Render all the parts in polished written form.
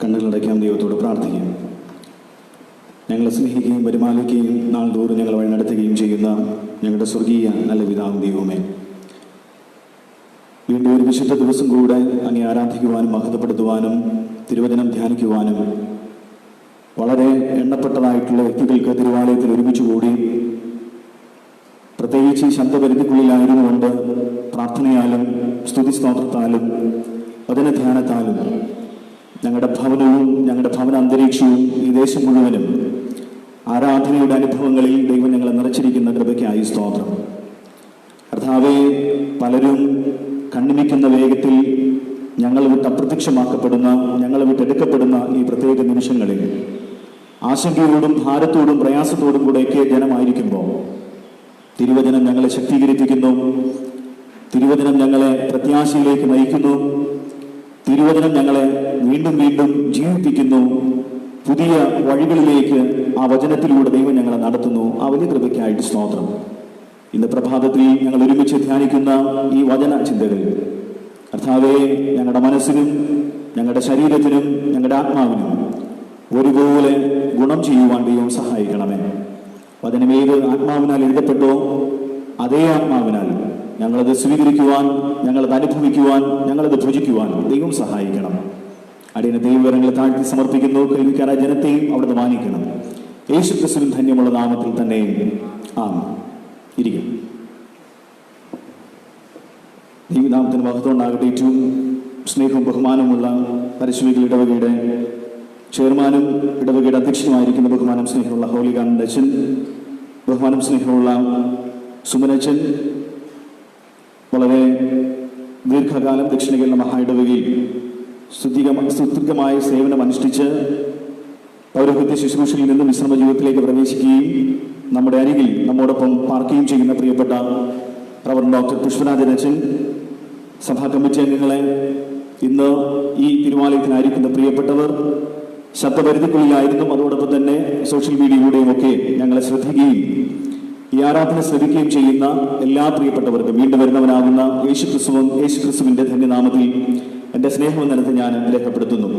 കണ്ണുകളടയ്ക്കാം, ദൈവത്തോട് പ്രാർത്ഥിക്കാം. ഞങ്ങളെ സ്നേഹിക്കുകയും പരിപാലിക്കുകയും നാൾതോറും ഞങ്ങളെ വഴി നടത്തുകയും ചെയ്യുന്ന ഞങ്ങളുടെ സ്വർഗീയ നല്ല പിതാവും ദൈവമേ, വീണ്ടും ഒരു വിശുദ്ധ ദിവസം കൂടെ അങ്ങേ ആരാധിക്കുവാനും മഹത്വപ്പെടുത്തുവാനും തിരുവചനം ധ്യാനിക്കുവാനും വളരെ എണ്ണപ്പെട്ടതായിട്ടുള്ള വ്യക്തികൾക്ക് തിരുവാലയത്തിൽ ഒരുമിച്ച് കൂടി, പ്രത്യേകിച്ച് ഈ ശബ്ദപരിധിക്കുള്ളിലായിരുന്നുകൊണ്ട് പ്രാർത്ഥനയാലും സ്തുതി സ്തോത്രത്താലും വചനധ്യാനത്താലും ഞങ്ങളുടെ ഭവനവും ഞങ്ങളുടെ ഭവന അന്തരീക്ഷവും ഈ ദേശം മുഴുവനും ആരാധനയുടെ അനുഭവങ്ങളിൽ ദൈവം ഞങ്ങളെ നിറച്ചിരിക്കുന്ന കൃപയ്ക്കായി സ്തോത്രം. കർത്താവേ, പലരും കണ്ണിമിക്കുന്ന വേഗത്തിൽ ഞങ്ങൾ വിട്ട് അപ്രത്യക്ഷമാക്കപ്പെടുന്ന, ഞങ്ങൾ വിട്ടെടുക്കപ്പെടുന്ന ഈ പ്രത്യേക നിമിഷങ്ങളിൽ ആശങ്കയോടും ഭാരത്തോടും പ്രയാസത്തോടും കൂടെയൊക്കെ ജനമായിരിക്കുമ്പോൾ തിരുവചനം ഞങ്ങളെ ശക്തീകരിപ്പിക്കുന്നു, തിരുവചനം ഞങ്ങളെ പ്രത്യാശയിലേക്ക് നയിക്കുന്നു, തിരുവചനം ഞങ്ങളെ വീണ്ടും വീണ്ടും ജീവിപ്പിക്കുന്നു. പുതിയ വഴികളിലേക്ക് ആ വചനത്തിലൂടെ ദൈവം ഞങ്ങളെ നടത്തുന്നു. ആ വലിയ കൃപയ്ക്കായിട്ട് സ്തോത്രം. ഇന്ന് പ്രഭാതത്തിൽ ഞങ്ങൾ ഒരുമിച്ച് ധ്യാനിക്കുന്ന ഈ വചന ചിന്തകൾ കർത്താവേ, ഞങ്ങളുടെ മനസ്സിനും ഞങ്ങളുടെ ശരീരത്തിനും ഞങ്ങളുടെ ആത്മാവിനും ഒരുപോലെ ഗുണം ചെയ്യുവാൻ ദൈവം സഹായിക്കണമേ. വചനം ഏത് ആത്മാവിനാൽ എഴുതപ്പെട്ടോ അതേ ആത്മാവിനാൽ ഞങ്ങളത് സ്വീകരിക്കുവാൻ, ഞങ്ങളത് അനുഭവിക്കുവാൻ, ഞങ്ങളത് ഭുജിക്കുവാൻ ദൈവം സഹായിക്കണം. അടിയനെ ദൈവവിവരങ്ങളെ താഴ്ത്തി സമർപ്പിക്കുന്നു. കേൾവിക്കാരായ ജനത്തെയും അവിടുന്ന് മാനിക്കണം. യേശുക്രിസ്തുവിൻ ധന്യമുള്ള നാമത്തിൽ തന്നെ ആമേൻ. ഇരിക്കും. ദൈവനാമത്തിന് മഹത്വം ഉണ്ടാകട്ടെ. ഏറ്റവും സ്നേഹവും ബഹുമാനമുള്ള പരിശുദ്ധ ഇടവകയുടെ ചെയർമാനും ഇടവകയുടെ അധ്യക്ഷനുമായിരിക്കുന്ന ബഹുമാനം സ്നേഹമുള്ള ഹോളികാരൻ്റെ അച്ഛൻ, ബഹുമാനം സ്നേഹമുള്ള സുമനച്ചൻ, വളരെ ദീർഘകാലം ദക്ഷിണ കേരള മഹാ ഇടവകയിൽ സുദീർഘമായ സേവനം അനുഷ്ഠിച്ച് പൗരോഹിത്യ ശുശ്രൂഷയിൽ നിന്നും വിശ്രമ ജീവിതത്തിലേക്ക് പ്രവേശിക്കുകയും നമ്മുടെ അരികിൽ നമ്മോടൊപ്പം പാർക്കുകയും ചെയ്യുന്ന പ്രിയപ്പെട്ട റവറൻഡ് ഡോക്ടർ പുഷ്പരാജൻ അച്ഛൻ, സഭാ കമ്മിറ്റി അംഗങ്ങളെ, ഇന്ന് ഈ തിരുവാലയത്തിനായിരിക്കുന്ന പ്രിയപ്പെട്ടവർ, ശബ്ദപരിധിക്കുള്ളിലായിരുന്നു അതോടൊപ്പം തന്നെ സോഷ്യൽ മീഡിയയിലൂടെയും ഒക്കെ ഞങ്ങളെ ശ്രദ്ധിക്കുകയും ഈ ആരാധന ശ്രവിക്കുകയും ചെയ്യുന്ന എല്ലാ പ്രിയപ്പെട്ടവർക്കും വീണ്ടും വരുന്നവനാകുന്ന യേശുക്രിസ്തുവിന്റെ ധന്യനാമത്തിൽ എൻ്റെ സ്നേഹമെന്നതിനകത്ത് ഞാൻ രേഖപ്പെടുത്തുന്നു.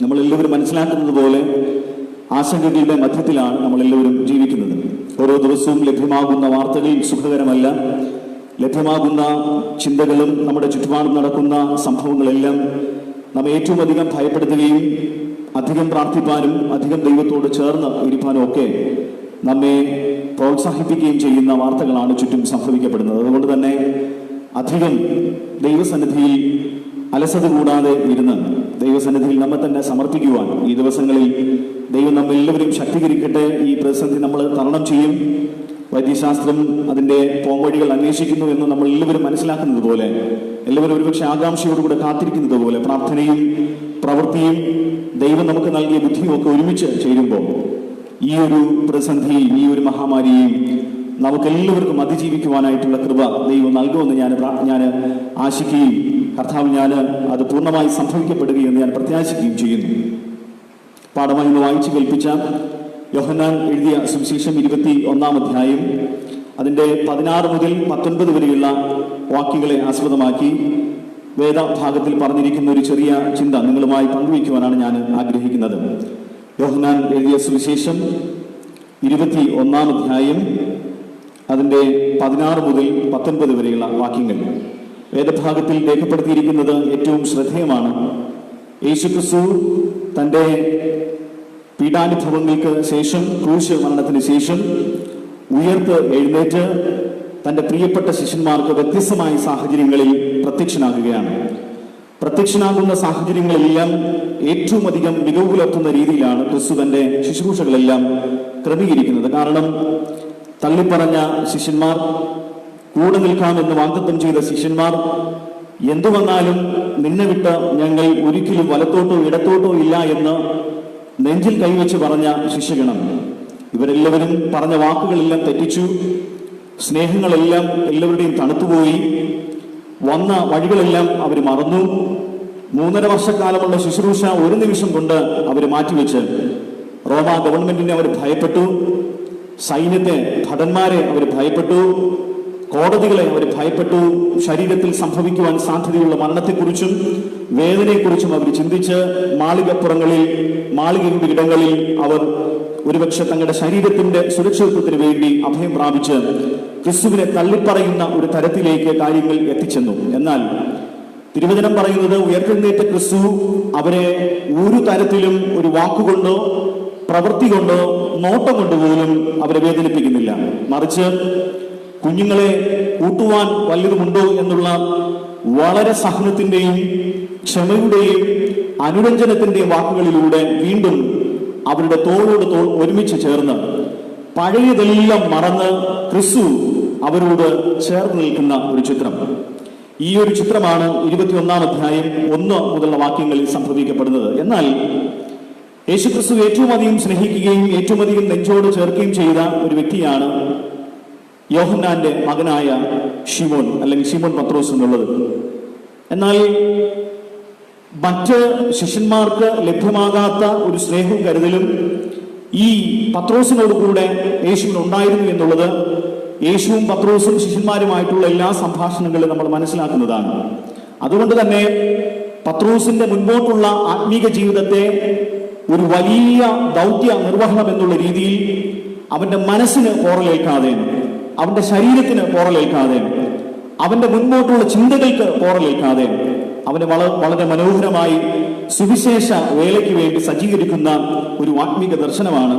നമ്മളെല്ലാവരും മനസ്സിലാക്കുന്നത് പോലെ ആശങ്കകളുടെ മധ്യത്തിലാണ് നമ്മളെല്ലാവരും ജീവിക്കുന്നത്. ഓരോ ദിവസവും ലഭ്യമാകുന്ന വാർത്തകൾ സുഖകരമല്ല. ലഭ്യമാകുന്ന ചിന്തകളും നമ്മുടെ ചുറ്റുപാടും നടക്കുന്ന സംഭവങ്ങളെല്ലാം നമ്മെ ഏറ്റവും അധികം ഭയപ്പെടുത്തുകയും അധികം പ്രാർത്ഥിപ്പാനും അധികം ദൈവത്തോട് ചേർന്ന് ഇരിപ്പാനും ഒക്കെ നമ്മെ പ്രോത്സാഹിപ്പിക്കുകയും ചെയ്യുന്ന വാർത്തകളാണ് ചുറ്റും സംഭവിക്കപ്പെടുന്നത്. അതുകൊണ്ട് തന്നെ അധികം ദൈവസന്നിധിയിൽ അലസത കൂടാതെ ഇരുന്ന് ദൈവസന്നിധിയിൽ നമ്മെ തന്നെ സമർപ്പിക്കുവാൻ ഈ ദിവസങ്ങളിൽ ദൈവം നമ്മെല്ലാവരും ശക്തീകരിക്കട്ടെ. ഈ പ്രതിസന്ധി നമ്മൾ തരണം ചെയ്യും. വൈദ്യശാസ്ത്രം അതിൻ്റെ പോംവഴികൾ അന്വേഷിക്കുന്നു എന്ന് നമ്മൾ എല്ലാവരും മനസ്സിലാക്കുന്നത് പോലെ, എല്ലാവരും ഒരുപക്ഷെ ആകാംക്ഷയോടുകൂടെ കാത്തിരിക്കുന്നത് പോലെ, പ്രാർത്ഥനയും പ്രവൃത്തിയും ദൈവം നമുക്ക് നൽകിയ ബുദ്ധിയും ഒക്കെ ഒരുമിച്ച് ചേരുമ്പോൾ ഈ ഒരു പ്രതിസന്ധിയും ഈ ഒരു മഹാമാരിയെയും നമുക്കെല്ലാവർക്കും അതിജീവിക്കുവാനായിട്ടുള്ള കൃപ ദൈവം നൽകുമെന്ന് ഞാൻ ആശിക്കുകയും കർത്താവ് ഞാൻ അത് പൂർണ്ണമായി സംഭവിക്കപ്പെടുകയെന്ന് ഞാൻ പ്രത്യാശിക്കുകയും ചെയ്യുന്നു. പാഠമായി ഇന്ന് വായിച്ചു കേൾപ്പിച്ച യോഹന്നാൻ എഴുതിയ സുവിശേഷം 21-ാം അധ്യായം അതിൻ്റെ 16 മുതൽ 19 വരെയുള്ള വാക്യങ്ങളെ ആസ്പദമാക്കി വേദഭാഗത്തിൽ പറഞ്ഞിരിക്കുന്ന ഒരു ചെറിയ ചിന്ത നിങ്ങളുമായി പങ്കുവയ്ക്കുവാനാണ് ഞാൻ ആഗ്രഹിക്കുന്നത്. യോഹന്നാൻ എഴുതിയ സുവിശേഷം 21-ാം അധ്യായം അതിൻ്റെ 16 മുതൽ 19 വരെയുള്ള വാക്യങ്ങൾ വേദഭാഗത്തിൽ രേഖപ്പെടുത്തിയിരിക്കുന്നത് ഏറ്റവും ശ്രദ്ധേയമാണ്. യേശുക്രിസ്തു തൻ്റെ പീഡാനുഭവങ്ങൾക്ക് ശേഷം, ക്രൂശ് മരണത്തിന് ശേഷം ഉയർത്ത് എഴുന്നേറ്റ് തൻ്റെ പ്രിയപ്പെട്ട ശിഷ്യന്മാർക്ക് വ്യത്യസ്തമായ സാഹചര്യങ്ങളിൽ പ്രത്യക്ഷനാകുകയാണ്. പ്രത്യക്ഷനാകുന്ന സാഹചര്യങ്ങളെല്ലാം ഏറ്റവും അധികം മികവ് പുലർത്തുന്ന രീതിയിലാണ് ക്രിസ്തു തൻ്റെ ശുശ്രൂഷകളെല്ലാം ക്രമീകരിക്കുന്നത്. കാരണം തള്ളിപ്പറഞ്ഞ ശിഷ്യന്മാർ, കൂടെ നിൽക്കാമെന്ന് വാഗ്ദത്തം ചെയ്ത ശിഷ്യന്മാർ, എന്തു വന്നാലും നിന്നെ വിട്ട് ഞങ്ങൾ ഒരിക്കലും വലത്തോട്ടോ ഇടത്തോട്ടോ ഇല്ല എന്ന് നെഞ്ചിൽ കൈവച്ച് പറഞ്ഞ ശിഷ്യഗണം, ഇവരെല്ലാവരും പറഞ്ഞ വാക്കുകളെല്ലാം തെറ്റിച്ചു. സ്നേഹങ്ങളെല്ലാം എല്ലാവരുടെയും തണുത്തുപോയി. വന്ന വഴികളെല്ലാം അവർ മറന്നു. 3.5 വർഷക്കാലമുള്ള ശുശ്രൂഷ ഒരു നിമിഷം കൊണ്ട് അവർ മാറ്റിവെച്ച് റോമ ഗവൺമെന്റിനെ അവർ ഭയപ്പെട്ടു, സൈന്യത്തെ, ഭടന്മാരെ അവർ ഭയപ്പെട്ടു, കോടതികളെ അവർ ഭയപ്പെട്ടു. ശരീരത്തിൽ സംഭവിക്കുവാൻ സാധ്യതയുള്ള മരണത്തെക്കുറിച്ചും വേദനയെക്കുറിച്ചും അവർ ചിന്തിച്ച് മാളികയുടെ ഇടങ്ങളിൽ അവർ ഒരുപക്ഷെ തങ്ങളുടെ ശരീരത്തിന്റെ സുരക്ഷിതത്വത്തിന് വേണ്ടി അഭയം പ്രാപിച്ച് ക്രിസ്തുവിനെ തള്ളിപ്പറയുന്ന ഒരു തരത്തിലേക്ക് കാര്യങ്ങൾ എത്തിച്ചെന്നു. എന്നാൽ തിരുവചനം പറയുന്നത് ഉയർത്തെഴുന്നേറ്റ ക്രിസ്തു അവരെ ഒരു തരത്തിലും ഒരു വാക്കുകൊണ്ടോ പ്രവൃത്തി കൊണ്ടോ നോട്ടം കൊണ്ടുപോലും അവരെ വേദനിപ്പിക്കുന്നില്ല. മറിച്ച് കുഞ്ഞുങ്ങളെ കൂട്ടുവാൻ വല്ലതുമുണ്ടോ എന്നുള്ള വളരെ സഹനത്തിന്റെയും ക്ഷമയുടെയും അനുരഞ്ജനത്തിന്റെയും വാക്കുകളിലൂടെ വീണ്ടും അവരുടെ തോളോട് തോൾ ഒരുമിച്ച് ചേർന്ന് പഴയതെല്ലാം മറന്ന് ക്രിസ്തു അവരോട് ചേർന്ന് നിൽക്കുന്ന ഒരു ചിത്രം. ഈ ഒരു ചിത്രമാണ് 21-ാം അധ്യായം 1 മുതലുള്ള വാക്യങ്ങളിൽ സംഭവിക്കപ്പെടുന്നത്. എന്നാൽ യേശുക്രിസ്തു ഏറ്റവും അധികം സ്നേഹിക്കുകയും ഏറ്റവും അധികം നെഞ്ചോട് ചേർക്കുകയും ചെയ്ത ഒരു വ്യക്തിയാണ് യോഹന്നാന്റെ മകനായ ശിമോൻ, അല്ലെങ്കിൽ ശിമോൻ പത്രോസ് എന്നുള്ളത്. എന്നാൽ മറ്റ് ശിഷ്യന്മാർക്ക് ലഭ്യമാകാത്ത ഒരു സ്നേഹവും കരുതലും ഈ പത്രോസിനോട് കൂടെ യേശുവിന് ഉണ്ടായിരുന്നു എന്നുള്ളത് യേശുവും പത്രോസും ശിഷ്യന്മാരുമായിട്ടുള്ള എല്ലാ സംഭാഷണങ്ങളും നമ്മൾ മനസ്സിലാക്കുന്നതാണ്. അതുകൊണ്ട് തന്നെ പത്രോസിന്റെ മുൻപോട്ടുള്ള ആത്മീക ജീവിതത്തെ ഒരു വലിയ ദൗത്യ നിർവഹണം എന്നുള്ള രീതിയിൽ അവന്റെ മനസ്സിന് പോറലേൽക്കാതെ, അവന്റെ ശരീരത്തിന് പോറലേൽക്കാതെ, അവന്റെ മുൻപോട്ടുള്ള ചിന്തകൾക്ക് പോറലേൽക്കാതെ അവനെ വളരെ മനോഹരമായി സുവിശേഷ വേലയ്ക്ക് വേണ്ടി സജ്ജീകരിക്കുന്ന ഒരു ആത്മീക ദർശനമാണ്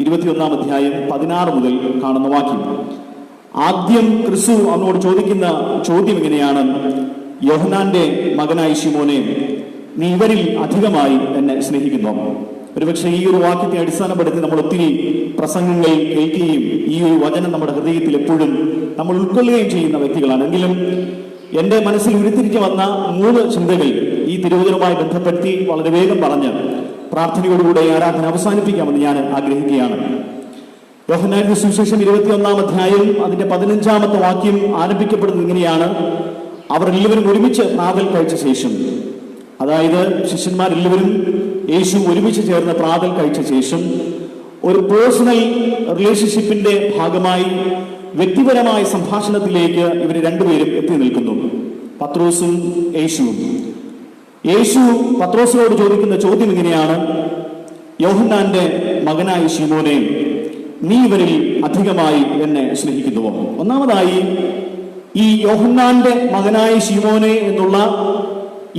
21-ാം അധ്യായം 16 മുതൽ കാണുന്ന വാക്യം. ആദ്യം ക്രിസ്തു അവനോട് ചോദിക്കുന്ന ചോദ്യം ഇങ്ങനെയാണ്: യോഹന്നാന്റെ മകനായ ശിമോനെ, നീ ഇവരിൽ അധികമായി എന്നെ സ്നേഹിക്കുന്നു. ഒരുപക്ഷെ ഈ ഒരു വാക്യത്തെ അടിസ്ഥാനപ്പെടുത്തി നമ്മൾ ഒത്തിരി പ്രസംഗങ്ങൾ കേൾക്കുകയും ഈ ഒരു വചനം നമ്മുടെ ഹൃദയത്തിൽ എപ്പോഴും നമ്മൾ ഉൾക്കൊള്ളുകയും ചെയ്യുന്ന വ്യക്തികളാണ്. എങ്കിലും എന്റെ മനസ്സിൽ ഉരുത്തിരിഞ്ഞു വന്ന 3 ചിന്തകൾ ഈ തിരുവചനവുമായി ബന്ധപ്പെടുത്തി വളരെ വേഗം പറഞ്ഞ് പ്രാർത്ഥനയോടുകൂടെ ആരാധന അവസാനിപ്പിക്കാമെന്ന് ഞാൻ ആഗ്രഹിക്കുകയാണ്. യോഹന്നാന്റെ സുവിശേഷം 21-ാം അധ്യായം അതിന്റെ 15-ാമത്തെ വാക്യം ആരംഭിക്കപ്പെടുന്നത് ഇങ്ങനെയാണ്: അവർ എല്ലാവരും ഒരുമിച്ച് പ്രാതൽ കഴിച്ച ശേഷം, അതായത് ശിഷ്യന്മാരെല്ലാവരും യേശു ഒരുമിച്ച് ചേർന്ന് പ്രാതൽ കഴിച്ച ശേഷം ഒരു പേഴ്സണൽ റിലേഷൻഷിപ്പിന്റെ ഭാഗമായി വ്യക്തിപരമായ സംഭാഷണത്തിലേക്ക് ഇവർ രണ്ടുപേരും എത്തി നിൽക്കുന്നു, പത്രോസും യേശുവും. യേശു പത്രോസിനോട് ചോദിക്കുന്ന ചോദ്യം ഇങ്ങനെയാണ്: യോഹന്നാന്റെ മകനായ ശിമോനെ, നീ ഇവരിൽ അധികമായി എന്നെ സ്നേഹിക്കുന്നുവോ? ഒന്നാമതായി ഈ യോഹന്നാന്റെ മകനായ ശിമോനെ എന്നുള്ള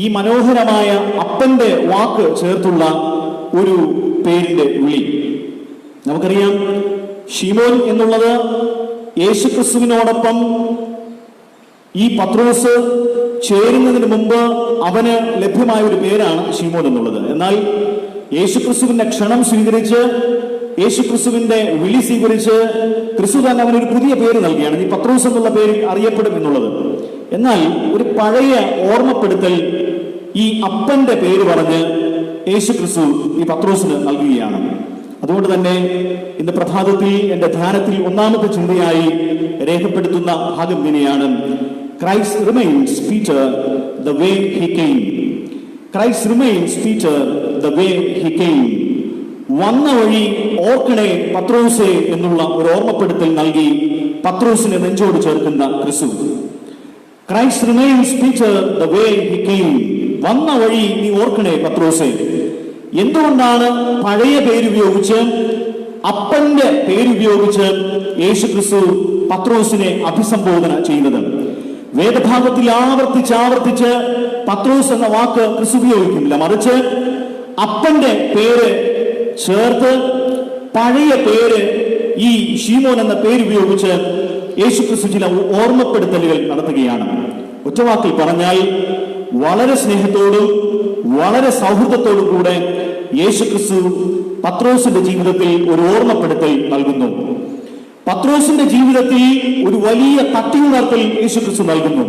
ഈ മനോഹരമായ അപ്പന്റെ വാക്ക് ചേർത്തുള്ള ഒരു പേരിന്റെ വിളി. നമുക്കറിയാം, ശിമോൻ എന്നുള്ളത് യേശുക്രിസ്തുവിനോടൊപ്പം ഈ പത്രോസ് ചേരുന്നതിന് മുമ്പ് അവന് ലഭ്യമായ ഒരു പേരാണ് ശിമോൻ എന്നുള്ളത്. എന്നാൽ യേശുക്രിസ്തുവിന്റെ ക്ഷണം സ്വീകരിച്ച്, യേശുക്രിസ്തുവിന്റെ വിളി സ്വീകരിച്ച് ക്രിസ്തു തന്നെ അവനൊരു പുതിയ പേര് നൽകിയാണ്. ഈ പത്രോസ് എന്നുള്ള പേരിൽ അറിയപ്പെടും എന്നുള്ളത്. എന്നാൽ ഒരു പഴയ ഓർമ്മപ്പെടുത്തൽ ഈ അപ്പന്റെ പേര് പറഞ്ഞ് യേശുക്രിസ്തു ഈ പത്രോസിന് നൽകുകയാണ്. അതുകൊണ്ട് തന്നെ ഇന്ന് പ്രഭാതത്തിൽ എന്റെ ധ്യാനത്തിൽ ഒന്നാമത്തെ ചിന്തയായി രേഖപ്പെടുത്തുന്ന ഭാഗം ഇങ്ങനെയാണ്: Christ remains Peter the way he came. Christ remains Peter the way he came. വന്ന വഴി ഓർക്കണേ പത്രോസേ എന്നുള്ള ഒരു ഓർമ്മപ്പെടുത്തൽ നൽകി പത്രോസിനെ നെഞ്ചോട് ചേർക്കുന്ന ക്രിസ്തു. Christ remains Peter the way he came. വന്ന വഴി നീ ഓർക്കണേ പത്രോസേ. എന്തുകൊണ്ടാണ് പഴയ പേരുപയോഗിച്ച്, അപ്പന്റെ പേരുപയോഗിച്ച് യേശുക്രിസ്തു പത്രോസിനെ അഭിസംബോധന ചെയ്യുന്നത്? വേദഭാഗത്തിൽ ആവർത്തിച്ച് പത്രോസ് എന്ന വാക്ക് ക്രിസ്തു ഉപയോഗിക്കുന്നില്ല. മറിച്ച് അപ്പന്റെ പേര് ചേർത്ത് പഴയ പേര് ഈ ശീമോൻ എന്ന പേരുപയോഗിച്ച് യേശുക്രിസ്തു ചില ഓർമ്മപ്പെടുത്തലുകൾ നടത്തുകയാണ്. ഒറ്റവാക്കിൽ പറഞ്ഞാൽ വളരെ സ്നേഹത്തോടും വളരെ സൗഹൃദത്തോടും കൂടെ യേശുക്രിസ്തു പത്രോസിന്റെ ജീവിതത്തിൽ ഒരു ഓർമ്മപ്പെടുത്തൽ നൽകുന്നു. പത്രോസിന്റെ ജീവിതത്തിൽ ഒരു വലിയ തട്ടിയുണർത്തൽ യേശുക്രിസ്തു നൽകുന്നു.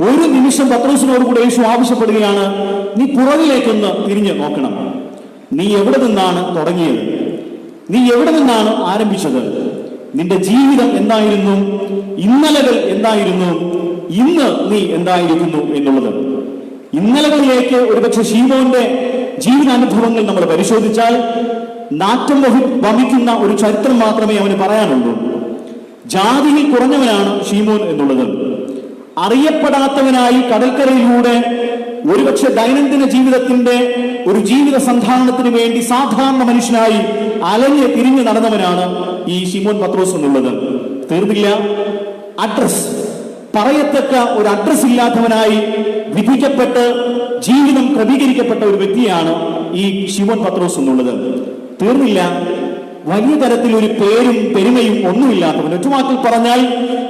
ഒരു നിമിഷം പത്രോസിനോട് കൂടെ യേശു ആവശ്യപ്പെടുകയാണ്: നീ പുറകിലേക്കൊന്ന് തിരിഞ്ഞു നോക്കണം. നീ എവിടെ നിന്നാണ് തുടങ്ങിയത്? നീ എവിടെ നിന്നാണ് ആരംഭിച്ചത്? നിന്റെ ജീവിതം എന്തായിരുന്നു? ഇന്നലകൾ എന്തായിരുന്നു? ഇന്ന് നീ എന്തായിരിക്കുന്നു എന്നുള്ളത്. ഇന്നലകളിലേക്ക് ഒരുപക്ഷെ ശീമോന്റെ ജീവിതാനുഭവങ്ങൾ നമ്മൾ പരിശോധിച്ചാൽ നാറ്റം വമിക്കുന്ന ഒരു ചരിത്രം മാത്രമേ അവന് പറയാനുള്ളൂ. ജാതിയിൽ കുറഞ്ഞവനാണ് ശീമോൻ എന്നുള്ളത്. അറിയപ്പെടാത്തവനായി കടൽക്കരയിലൂടെ ഒരുപക്ഷെ ദൈനംദിന ജീവിതത്തിന്റെ ഒരു ജീവിത സന്ധാരണത്തിന് വേണ്ടി സാധാരണ മനുഷ്യനായി അലഞ്ഞ് തിരിഞ്ഞു നടന്നവനാണ് ഈ ശിമോൻ പത്രോസ് എന്നുള്ളത്. തീർന്നില്ല, അഡ്രസ് പറയത്തക്ക ഒരു അഡ്രസ് ഇല്ലാത്തവനായി വിധിക്കപ്പെട്ട് ജീവിതം ക്രമീകരിക്കപ്പെട്ട ഒരു വ്യക്തിയാണ് ഈ ശിമോൻ പത്രോസ് എന്നുള്ളത്. തീർന്നില്ല, വലിയ തരത്തിൽ ഒരു പേരും പെരുമയും ഒന്നുമില്ലാത്തവൻ. ഒറ്റവാക്കിൽ പറഞ്ഞാൽ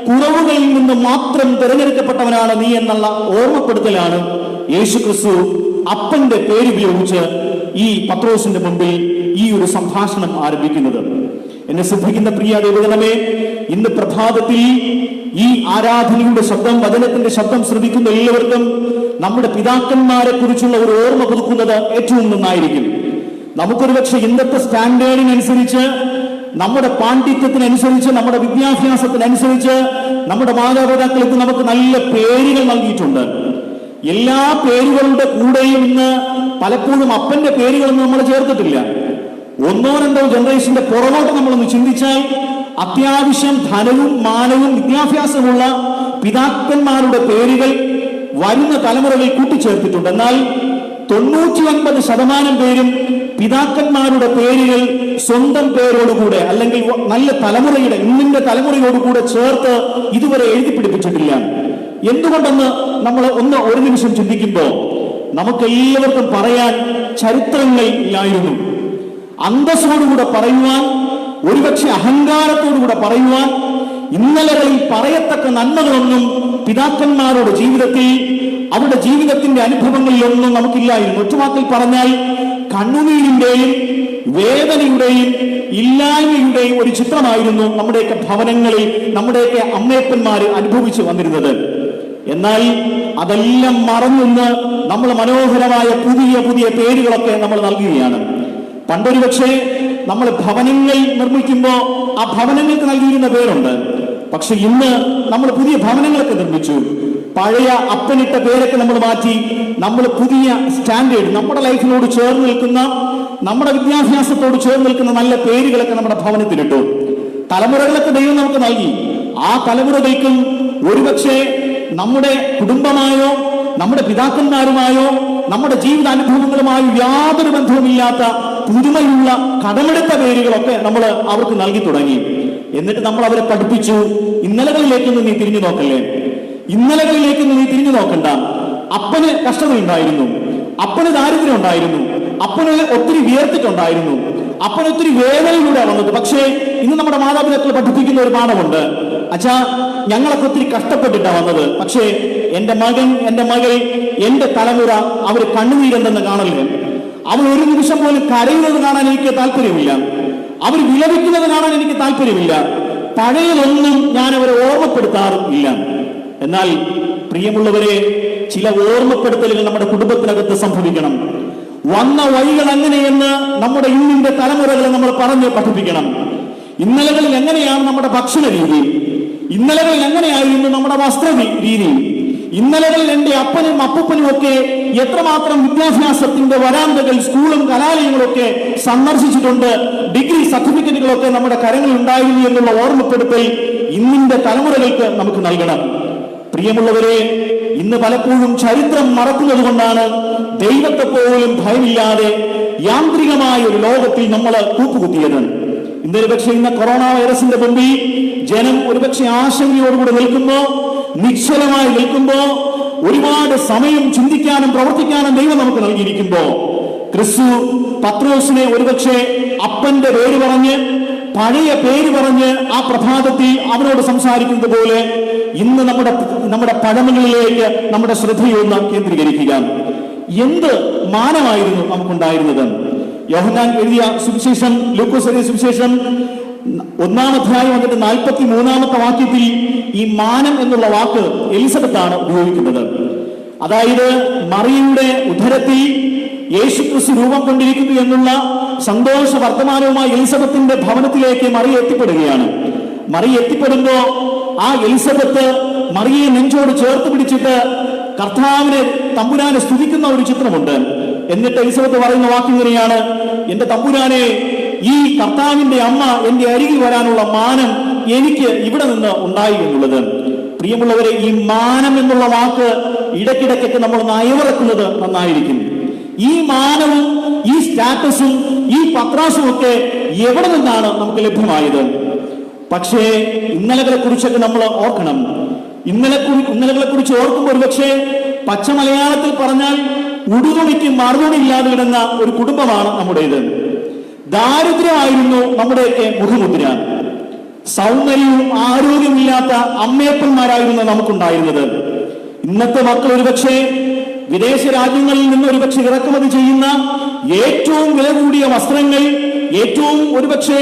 കുറവുകളിൽ നിന്ന് മാത്രം തിരഞ്ഞെടുക്കപ്പെട്ടവനാണ് നീ എന്നുള്ള ഓർമ്മപ്പെടുത്തലാണ് യേശുക്രിസ്തു അപ്പന്റെ പേരുപയോഗിച്ച് ഈ പത്രോസിന്റെ മുമ്പിൽ ഈ ഒരു സംഭാഷണം ആരംഭിക്കുന്നത്. എന്നെ ശ്രദ്ധിക്കുന്ന പ്രിയ ദൈവജനമേ, ഇന്ന് പ്രഭാതത്തിൽ ഈ ആരാധനയുടെ ശബ്ദം, വചനത്തിന്റെ ശബ്ദം ശ്രദ്ധിക്കുന്ന എല്ലാവർക്കും നമ്മുടെ പിതാക്കന്മാരെ കുറിച്ചുള്ള ഒരു ഓർമ്മ പുതുക്കുന്നത് ഏറ്റവും നന്നായിരിക്കും. നമുക്കൊരു പക്ഷെ ഇന്നത്തെ സ്റ്റാൻഡേർഡിനനുസരിച്ച്, നമ്മുടെ പാണ്ഡിത്യത്തിനനുസരിച്ച്, നമ്മുടെ വിദ്യാഭ്യാസത്തിനനുസരിച്ച് നമ്മുടെ മാതാപിതാക്കൾക്ക് നമുക്ക് നല്ല പേരുകൾ നൽകിയിട്ടുണ്ട്. എല്ലാ പേരുകളുടെ കൂടെയും ഇന്ന് പലപ്പോഴും അപ്പന്റെ പേരുകളൊന്നും നമ്മൾ ചേർത്തിട്ടില്ല. ഒന്നോ രണ്ടോ ജനറേഷന്റെ പുറകോട്ട് നമ്മളൊന്ന് ചിന്തിച്ചാൽ അത്യാവശ്യം ധനവും മാനവും വിദ്യാഭ്യാസമുള്ള പിതാക്കന്മാരുടെ പേരുകൾ വരുന്ന തലമുറകളിൽ കൂട്ടിച്ചേർത്തിട്ടുണ്ട്. എന്നാൽ 99% പേരും പിതാക്കന്മാരുടെ പേരുകൾ സ്വന്തം പേരോടുകൂടെ അല്ലെങ്കിൽ നല്ല തലമുറയുടെ ഇന്നിന്റെ തലമുറയോടുകൂടെ ചേർത്ത് ഇതുവരെ എഴുതി പിടിപ്പിച്ചിട്ടില്ല. എന്തുകൊണ്ടെന്ന് നമ്മൾ ഒരു നിമിഷം ചിന്തിക്കുമ്പോൾ നമുക്ക് എല്ലാവർക്കും പറയാൻ ചരിത്രങ്ങൾ ഇല്ലായിരുന്നു. അന്തസ്സോടുകൂടെ പറയുവാൻ, ഒരുപക്ഷെ അഹങ്കാരത്തോടുകൂടെ പറയുവാൻ, ഇന്നലകളിൽ പറയത്തക്ക നന്മകളൊന്നും പിതാക്കന്മാരുടെ ജീവിതത്തിൽ, അവരുടെ ജീവിതത്തിന്റെ അനുഭവങ്ങളിലൊന്നും നമുക്കില്ലായിരുന്നു. ഒറ്റവാക്കിൽ പറഞ്ഞാൽ കണ്ണുനീരിന്റെയും വേദനയുടെയും ഇല്ലായ്മയുടെയും ഒരു ചിത്രമായിരുന്നു നമ്മുടെയൊക്കെ ഭവനങ്ങളിൽ നമ്മുടെയൊക്കെ അമ്മയപ്പന്മാര് അനുഭവിച്ചു വന്നിരുന്നത്. എന്നാൽ അതെല്ലാം മറന്നൊന്ന് നമ്മൾ മനോഹരമായ പുതിയ പുതിയ പേരുകളൊക്കെ നമ്മൾ നൽകുകയാണ്. പണ്ടൊരു പക്ഷേ നമ്മൾ ഭവനങ്ങൾ നിർമ്മിക്കുമ്പോൾ ആ ഭവനങ്ങൾക്ക് നൽകിയിരുന്ന പേരുണ്ട്. പക്ഷെ ഇന്ന് നമ്മൾ പുതിയ ഭവനങ്ങളൊക്കെ നിർമ്മിച്ചു. പഴയ അപ്പനിട്ട പേരൊക്കെ നമ്മൾ മാറ്റി നമ്മൾ പുതിയ സ്റ്റാൻഡേർഡ്, നമ്മുടെ ലൈഫിനോട് ചേർന്ന് നിൽക്കുന്ന, നമ്മുടെ വിദ്യാഭ്യാസത്തോട് ചേർന്ന് നിൽക്കുന്ന നല്ല പേരുകളൊക്കെ നമ്മുടെ ഭവനത്തിലിട്ടു. തലമുറകളൊക്കെ ദൈവം നമുക്ക് നൽകി. ആ തലമുറകൾക്കും ഒരുപക്ഷെ നമ്മുടെ കുടുംബമായോ നമ്മുടെ പിതാക്കന്മാരുമായോ നമ്മുടെ ജീവിതാനുഭവങ്ങളുമായോ യാതൊരു ബന്ധവുമില്ലാത്ത പുതുമയുള്ള കടമെടുത്ത പേരുകളൊക്കെ നമ്മൾ അവർക്ക് നൽകി തുടങ്ങി. എന്നിട്ട് നമ്മൾ അവരെ പഠിപ്പിച്ചു, ഇന്നലകളിലേക്കൊന്നും നീ തിരിഞ്ഞു നോക്കല്ലേ, ഇന്നലകളിലേക്കൊന്നും നീ തിരിഞ്ഞു നോക്കണ്ട. അപ്പന് കഷ്ടതയുണ്ടായിരുന്നു, അപ്പന് ദാരിദ്ര്യം ഉണ്ടായിരുന്നു, അപ്പന് ഒത്തിരി വിയർത്തിട്ടുണ്ടായിരുന്നു, അപ്പന് ഒത്തിരി വേദനയിലൂടെ വന്നത്. പക്ഷേ ഇന്ന് നമ്മുടെ മാതാപിതാക്കൾ പഠിപ്പിക്കുന്ന ഒരു പാഠമുണ്ട്. അച്ഛാ, ഞങ്ങളൊക്കെ ഒത്തിരി കഷ്ടപ്പെട്ടിട്ടാണ് വന്നത്, പക്ഷേ എന്റെ മകൻ, എന്റെ മകൾ, എന്റെ തലമുറ അവർ കണ്ണുനീരെന്തെന്ന് കാണല്ലേ, അവർ ഒരു നിമിഷം പോലും കരയുന്നത് കാണാൻ എനിക്ക് താല്പര്യമില്ല, അവർ വിലപിക്കുന്നത് കാണാൻ എനിക്ക് താല്പര്യമില്ല. പഴയതൊന്നും ഞാൻ അവരെ ഓർമ്മപ്പെടുത്താറില്ല. എന്നാൽ പ്രിയമുള്ളവരെ, ചില ഓർമ്മപ്പെടുത്തലുകൾ നമ്മുടെ കുടുംബത്തിനകത്ത് സംഭവിക്കണം. വന്ന വഴികൾ എങ്ങനെയെന്ന് നമ്മുടെ ഇന്നിന്റെ തലമുറകളെ നമ്മൾ പറഞ്ഞ് പഠിപ്പിക്കണം. ഇന്നലകളിൽ എങ്ങനെയാണ് നമ്മുടെ ഭക്ഷണ രീതി, ഇന്നലകളിൽ എങ്ങനെയായിരുന്നു നമ്മുടെ വസ്ത്ര രീതി, ഇന്നലകളിൽ എന്റെ അപ്പനും അപ്പൂപ്പനും ഒക്കെ എത്രമാത്രം വിദ്യാഭ്യാസത്തിന്റെ വരാന്തകൾ, സ്കൂളും കലാലയങ്ങളും ഒക്കെ സന്ദർശിച്ചിട്ടുണ്ട്, ഡിഗ്രി സർട്ടിഫിക്കറ്റുകളൊക്കെ നമ്മുടെ കരങ്ങളിൽ ഉണ്ടായിരുന്നു എന്നുള്ള ഓർമ്മപ്പെടുത്തൽ ഇന്നിന്റെ തലമുറകൾക്ക് നമുക്ക് നൽകണം. പ്രിയമുള്ളവരെ, ഇന്ന് പലപ്പോഴും ചരിത്രം മറക്കുന്നത് കൊണ്ടാണ് ദൈവത്തെ പോലും ഭയമില്ലാതെ യാന്ത്രികമായ ഒരു ലോകത്തിൽ നമ്മൾ കൂപ്പുകുത്തിയത്. ഇന്നൊരു പക്ഷേ ഇന്ന് കൊറോണ വൈറസിന്റെ മുമ്പിൽ ജനം ഒരുപക്ഷെ ആശങ്കയോടുകൂടി നിൽക്കുമ്പോ, നിശ്ചലമായി നിൽക്കുമ്പോ, ഒരുപാട് സമയം ചിന്തിക്കാനും പ്രവർത്തിക്കാനും ദൈവം നമുക്ക് നൽകിയിരിക്കുമ്പോ, ക്രിസ്തു പത്രോസിനെ ഒരുപക്ഷെ അപ്പന്റെ പേര് പറഞ്ഞ്, പഴയ പേര് പറഞ്ഞ് ആ പ്രഭാതത്തിൽ അവനോട് സംസാരിക്കുന്നത് പോലെ ഇന്ന് നമ്മുടെ പഴമകളിലേക്ക് നമ്മുടെ ശ്രദ്ധയൊന്ന് കേന്ദ്രീകരിക്കുക. എന്ത് മാനമായിരുന്നു നമുക്കുണ്ടായിരുന്നത്? യോഹന്നാൻ എഴുതിയ സുവിശേഷം, ലൂക്കോസ് എഴുതിയ സുവിശേഷം 1-ാം അധ്യായം 43-ാമത്തെ വാക്യത്തിൽ ഈ മാനം എന്നുള്ള വാക്ക് എലിസബത്താണ് ഉപയോഗിക്കുന്നത്. അതായത് മറിയയുടെ ഉദരത്തിൽ യേശുക്രിസ്തു രൂപം കൊണ്ടിരിക്കുന്നു എന്നുള്ള സന്തോഷ വർത്തമാനവുമായി എലിസബത്തിന്റെ ഭവനത്തിലേക്ക് മറിയ എത്തിപ്പെടുകയാണ്. മറിയ എത്തിപ്പെടുമ്പോ ആ എലിസബത്ത് മറിയെ നെഞ്ചോട് ചേർത്ത് പിടിച്ചിട്ട് കർത്താവിനെ, തമ്പുരാനെ സ്തുതിക്കുന്ന ഒരു ചിത്രമുണ്ട്. എന്നിട്ട് എലിസബത്ത് പറയുന്ന വാക്കിങ്ങനെയാണ്, എന്റെ തമ്പുരാനെ, ഈ കർത്താവിന്റെ അമ്മ എന്റെ അരികിൽ വരാനുള്ള മാനം എനിക്ക് ഇവിടെ നിന്ന് ഉണ്ടായി എന്നുള്ളത്. പ്രിയമുള്ളവരെ, ഈ മാനം എന്നുള്ള വാക്ക് ഇടയ്ക്കിടയ്ക്കൊക്കെ നമ്മൾ നയവിറക്കുന്നത് നന്നായിരിക്കും. ഈ മാനവും ഈ സ്റ്റാറ്റസും ഈ പത്രാസും ഒക്കെ എവിടെ നിന്നാണ് നമുക്ക് ലഭ്യമായത്? പക്ഷേ ഇന്നലകളെ കുറിച്ചൊക്കെ നമ്മൾ ഓർക്കണം. ഇന്നലകളെ കുറിച്ച് ഓർക്കുമ്പോൾ ഒരുപക്ഷെ പച്ച മലയാളത്തിൽ പറഞ്ഞാൽ ഉടുതുണിക്ക് മറുതുണിയില്ലാതെ കിടന്ന ഒരു കുടുംബമാണ് നമ്മുടേത്. ദാരിദ്ര്യമായിരുന്നു നമ്മുടെയൊക്കെ മുഖമുദ്ര. സൗന്ദര്യവും ആരോഗ്യമില്ലാത്ത അമ്മയപ്പന്മാരായിരുന്നു നമുക്കുണ്ടായിരുന്നത്. ഇന്നത്തെ മക്കൾ ഒരുപക്ഷെ വിദേശ രാജ്യങ്ങളിൽ നിന്ന് ഒരുപക്ഷെ ഇറക്കുമതി ചെയ്യുന്ന ഏറ്റവും വില കൂടിയ വസ്ത്രങ്ങൾ, ഏറ്റവും ഒരുപക്ഷെ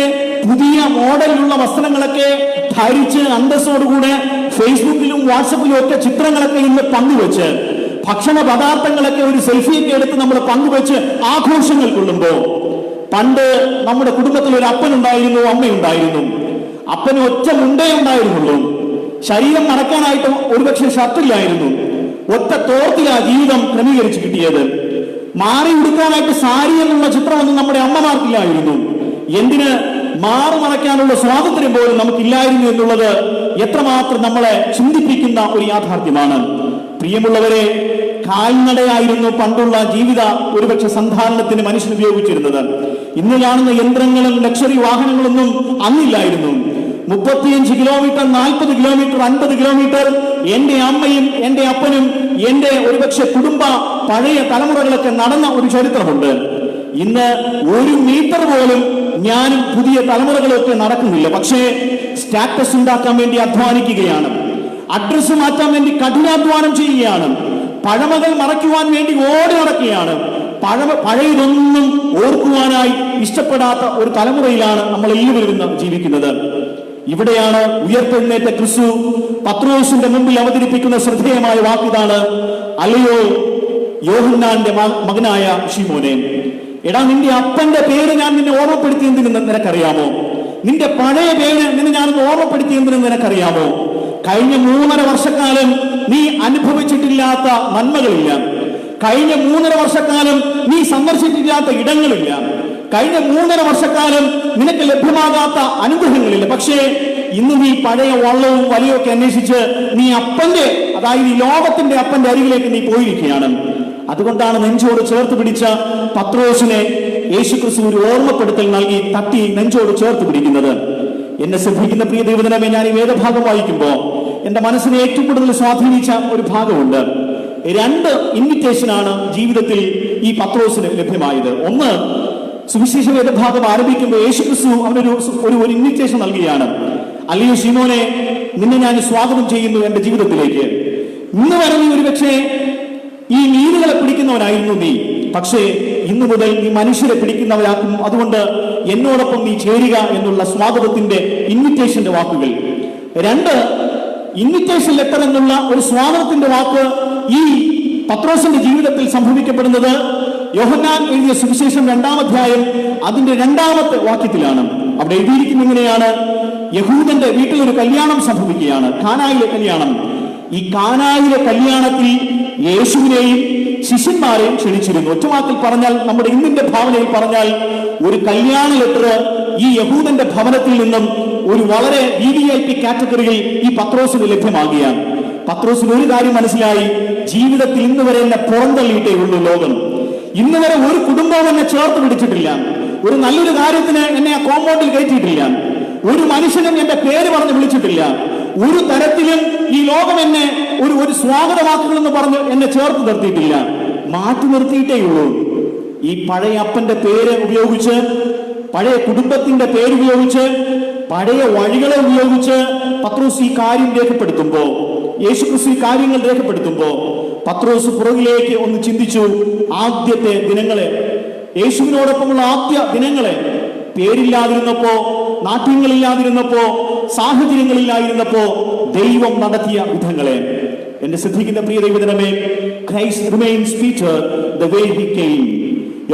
പുതിയ മോഡലിലുള്ള വസ്ത്രങ്ങളൊക്കെ ധരിച്ച് അന്തസ്സോടുകൂടെ ഫേസ്ബുക്കിലും വാട്സപ്പിലും ഒക്കെ ചിത്രങ്ങളൊക്കെ ഇന്ന് പങ്കുവെച്ച്, ഭക്ഷണ പദാർത്ഥങ്ങളൊക്കെ ഒരു സെൽഫിയൊക്കെ എടുത്ത് നമ്മൾ പങ്കുവെച്ച് ആഘോഷങ്ങൾ കൊള്ളുമ്പോൾ, പണ്ട് നമ്മുടെ കുടുംബത്തിൽ ഒരു അപ്പനുണ്ടായിരുന്നു, അമ്മയുണ്ടായിരുന്നു. അപ്പന് ഒറ്റ മുണ്ടേ ഉണ്ടായിരുന്നുള്ളൂ. ശരീരം മറക്കാനായിട്ട് ഒരുപക്ഷെ ഷർട്ടില്ലായിരുന്നു. ഒറ്റ തോർത്തിലാ ജീവിതം ക്രമീകരിച്ച് കിട്ടിയത്. മാറി ഉടുക്കാനായിട്ട് സാരി എന്നുള്ള ചിത്രമൊന്നും നമ്മുടെ അമ്മമാർക്കില്ലായിരുന്നു. എന്തിന് മാറി മറയ്ക്കാനുള്ള സ്വാതന്ത്ര്യം പോലും നമുക്കില്ലായിരുന്നു എന്നുള്ളത് എത്രമാത്രം നമ്മളെ ചിന്തിപ്പിക്കുന്ന ഒരു യാഥാർത്ഥ്യമാണ്. പ്രിയമുള്ളവരെ, കാൽനടയായിരുന്നു പണ്ടുള്ള ജീവിത ഒരുപക്ഷെ സന്ധാരണത്തിന് മനുഷ്യൻ ഉപയോഗിച്ചിരുന്നത്. ഇന്ന് കാണുന്ന യന്ത്രങ്ങളും ലക്ഷറി വാഹനങ്ങളൊന്നും അന്നില്ലായിരുന്നു. 35 കിലോമീറ്റർ, 40 കിലോമീറ്റർ, 50 കിലോമീറ്റർ എന്റെ അമ്മയും എന്റെ അപ്പനും എന്റെ ഒരുപക്ഷെ കുടുംബ പഴയ തലമുറകളൊക്കെ നടന്ന ഒരു ചരിത്രമുണ്ട്. ഇന്ന് 1 മീറ്റർ പോലും ഞാനും പുതിയ തലമുറകളൊക്കെ നടക്കുന്നില്ല. പക്ഷേ സ്റ്റാറ്റസ് ഉണ്ടാക്കാൻ വേണ്ടി അധ്വാനിക്കുകയാണ്, അഡ്രസ് മാറ്റാൻ വേണ്ടി കഠിനാധ്വാനം ചെയ്യുകയാണ്, പഴമകൾ മറയ്ക്കുവാൻ വേണ്ടി ഓടി നടക്കുകയാണ്. പഴയതൊന്നും ഓർക്കുവാനായി ഇഷ്ടപ്പെടാത്ത ഒരു തലമുറയിലാണ് നമ്മൾ എല്ലാവരും ഇന്ന് ജീവിക്കുന്നത്. ഇവിടെയാണ് ഉയർത്തെഴുന്നേറ്റ ക്രിസ്തു പത്രോസിന്റെ മുമ്പിൽ അവതരിപ്പിക്കുന്ന ശ്രദ്ധേയമായ വാക്കിതാണ്, അല്ലയോ യോഹന്നാന്റെ മകനായ ശിമോനെ, എടാ നിന്റെ അപ്പന്റെ പേര് ഞാൻ നിന്നെ ഓർമ്മപ്പെടുത്തിയെന്തിന് നിനക്കറിയാമോ? നിന്റെ പഴയ പേര് നിന്നെ ഞാനൊന്ന് ഓർമ്മപ്പെടുത്തിയെന്തിന് നിനക്കറിയാമോ? കഴിഞ്ഞ 3.5 വർഷക്കാലം നീ അനുഭവിച്ചിട്ടില്ലാത്ത നന്മകളില്ല. കഴിഞ്ഞ 3.5 വർഷക്കാലം നീ സന്ദർശിച്ചിട്ടില്ലാത്ത ഇടങ്ങളില്ല. കഴിഞ്ഞ 3.5 വർഷക്കാലം നിനക്ക് ലഭ്യമാകാത്ത അനുഗ്രഹങ്ങളില്ല. പക്ഷേ ഇന്ന് നീ പഴയ വള്ളവും വലിയൊക്കെ അന്വേഷിച്ച് നീ അപ്പന്റെ, അതായത് ഈ ലോകത്തിന്റെ അപ്പന്റെ അരികിലേക്ക് നീ പോയിരിക്കുകയാണ്. അതുകൊണ്ടാണ് നെഞ്ചോട് ചേർത്ത് പിടിച്ച പത്രോസിനെ യേശുക്രിസ്തു ഒരു ഓർമ്മപ്പെടുത്തൽ നൽകി തട്ടി നെഞ്ചോട് ചേർത്ത് പിടിക്കുന്നത്. എന്നെ ശ്രദ്ധിക്കുന്ന പ്രിയ ദൈവജനമേ, ഞാൻ ഈ വേദഭാഗം വായിക്കുമ്പോൾ എന്റെ മനസ്സിനെ ഏറ്റവും കൂടുതൽ സ്വാധീനിച്ച ഒരു ഭാഗമുണ്ട്. 2 ഇൻവിറ്റേഷനാണ് ജീവിതത്തിൽ ഈ പത്രോസിന് ലഭ്യമായത്. ഒന്ന്, സുവിശേഷ വേദഭാഗം ആരംഭിക്കുമ്പോൾ യേശുക്രിസ്തു അവനൊരു ഒരു ഇൻവിറ്റേഷൻ നൽകുകയാണ്. അല്ലയോ ശിമോനെ, നിന്നെ ഞാൻ സ്വാഗതം ചെയ്യുന്നു എന്റെ ജീവിതത്തിലേക്ക്. ഇന്ന് വരെ നീ ഒരുപക്ഷെ ഈ മീനുകളെ പിടിക്കുന്നവനായിരുന്നു നീ, പക്ഷേ ഇന്നു മുതൽ നീ മനുഷ്യരെ പിടിക്കുന്നവരാക്കും. അതുകൊണ്ട് എന്നോടൊപ്പം നീ ചേരുക എന്നുള്ള സ്വാഗതത്തിന്റെ ഇൻവിറ്റേഷന്റെ വാക്കുകൾ. 2, ഇൻവിറ്റേഷൻ ലെറ്റർ എന്നുള്ള ഒരു സ്വാഗതത്തിന്റെ വാക്ക് ഈ പത്രോസിന്റെ ജീവിതത്തിൽ സംഭവിക്കപ്പെടുന്നത് യോഹന്നാൻ എഴുതിയ സുവിശേഷം 2-ാം അധ്യായം അതിന്റെ 2-ാമത്തെ വാക്യത്തിലാണ്. അവിടെ എഴുതിയിരിക്കുന്ന ഇങ്ങനെയാണ്, യഹൂദന്റെ വീട്ടിൽ ഒരു കല്യാണം സംഭവിക്കുകയാണ്, കാനായിലെ കല്യാണം. ഈ കാനായിലെ കല്യാണത്തിൽ യേശുവിനെയും ശിഷ്യന്മാരെയും ക്ഷണിച്ചിരുന്നു. ഒറ്റവാക്കിൽ പറഞ്ഞാൽ, നമ്മുടെ ഇന്നിന്റെ ഭാവനയിൽ പറഞ്ഞാൽ, ഒരു കല്യാണ ലെറ്റർ ഈ യഹൂദന്റെ ഭവനത്തിൽ നിന്നും ഒരു വളരെ VIP കാറ്റഗറിയിൽ ഈ പത്രോസിന് ലഭ്യമാകുകയാണ്. പത്രോസിന് ഒരു കാര്യം മനസ്സിലായി, ജീവിതത്തിൽ ഇന്ന് വരെ എന്നെ പുറന്തള്ളിയിട്ടേ ഉള്ളൂ ലോകം. ഇന്ന് വരെ ഒരു കുടുംബവും എന്നെ ചേർത്ത് പിടിച്ചിട്ടില്ല, ഒരു നല്ലൊരു കാര്യത്തിന് എന്നെ ആ കോമ്പൗണ്ടിൽ കയറ്റിയിട്ടില്ല, ഒരു മനുഷ്യനും എന്റെ പേര് പറഞ്ഞ് വിളിച്ചിട്ടില്ല, ഒരു തരത്തിലും ഈ ലോകം എന്നെ ഒരു സ്വാഗതവാക്കുകൾ എന്ന് പറഞ്ഞ് എന്നെ ചേർത്ത് നിർത്തിയിട്ടില്ല, മാറ്റി നിർത്തിയിട്ടേ ഉള്ളൂ. ഈ പഴയ അപ്പന്റെ പേര് ഉപയോഗിച്ച്, പഴയ കുടുംബത്തിന്റെ പേര് ഉപയോഗിച്ച്, പഴയ വഴികളെ ഉപയോഗിച്ച് പത്രോസ് ഈ കാര്യം രേഖപ്പെടുത്തുമ്പോ, യേശുക്രിസ്തു ഈ കാര്യങ്ങൾ രേഖപ്പെടുത്തുമ്പോ പത്രോസ് പുറകിലേക്ക് ഒന്ന് ചിന്തിച്ചു. ആദ്യത്തെ ദിനങ്ങളെ, യേശുവിനോടൊപ്പമുള്ള ആദ്യ ദിനങ്ങളെ, പേരില്ലാതിരുന്നപ്പോ, നാട്യങ്ങളില്ലാതിരുന്നപ്പോ, സാഹചര്യങ്ങളില്ലായിരുന്നപ്പോ ദൈവം നടത്തിയ വിധങ്ങളെ. എന്നെ ശ്രദ്ധിക്കുന്ന പ്രിയ ദൈവജനമേ, Christ remains Peter the way he came.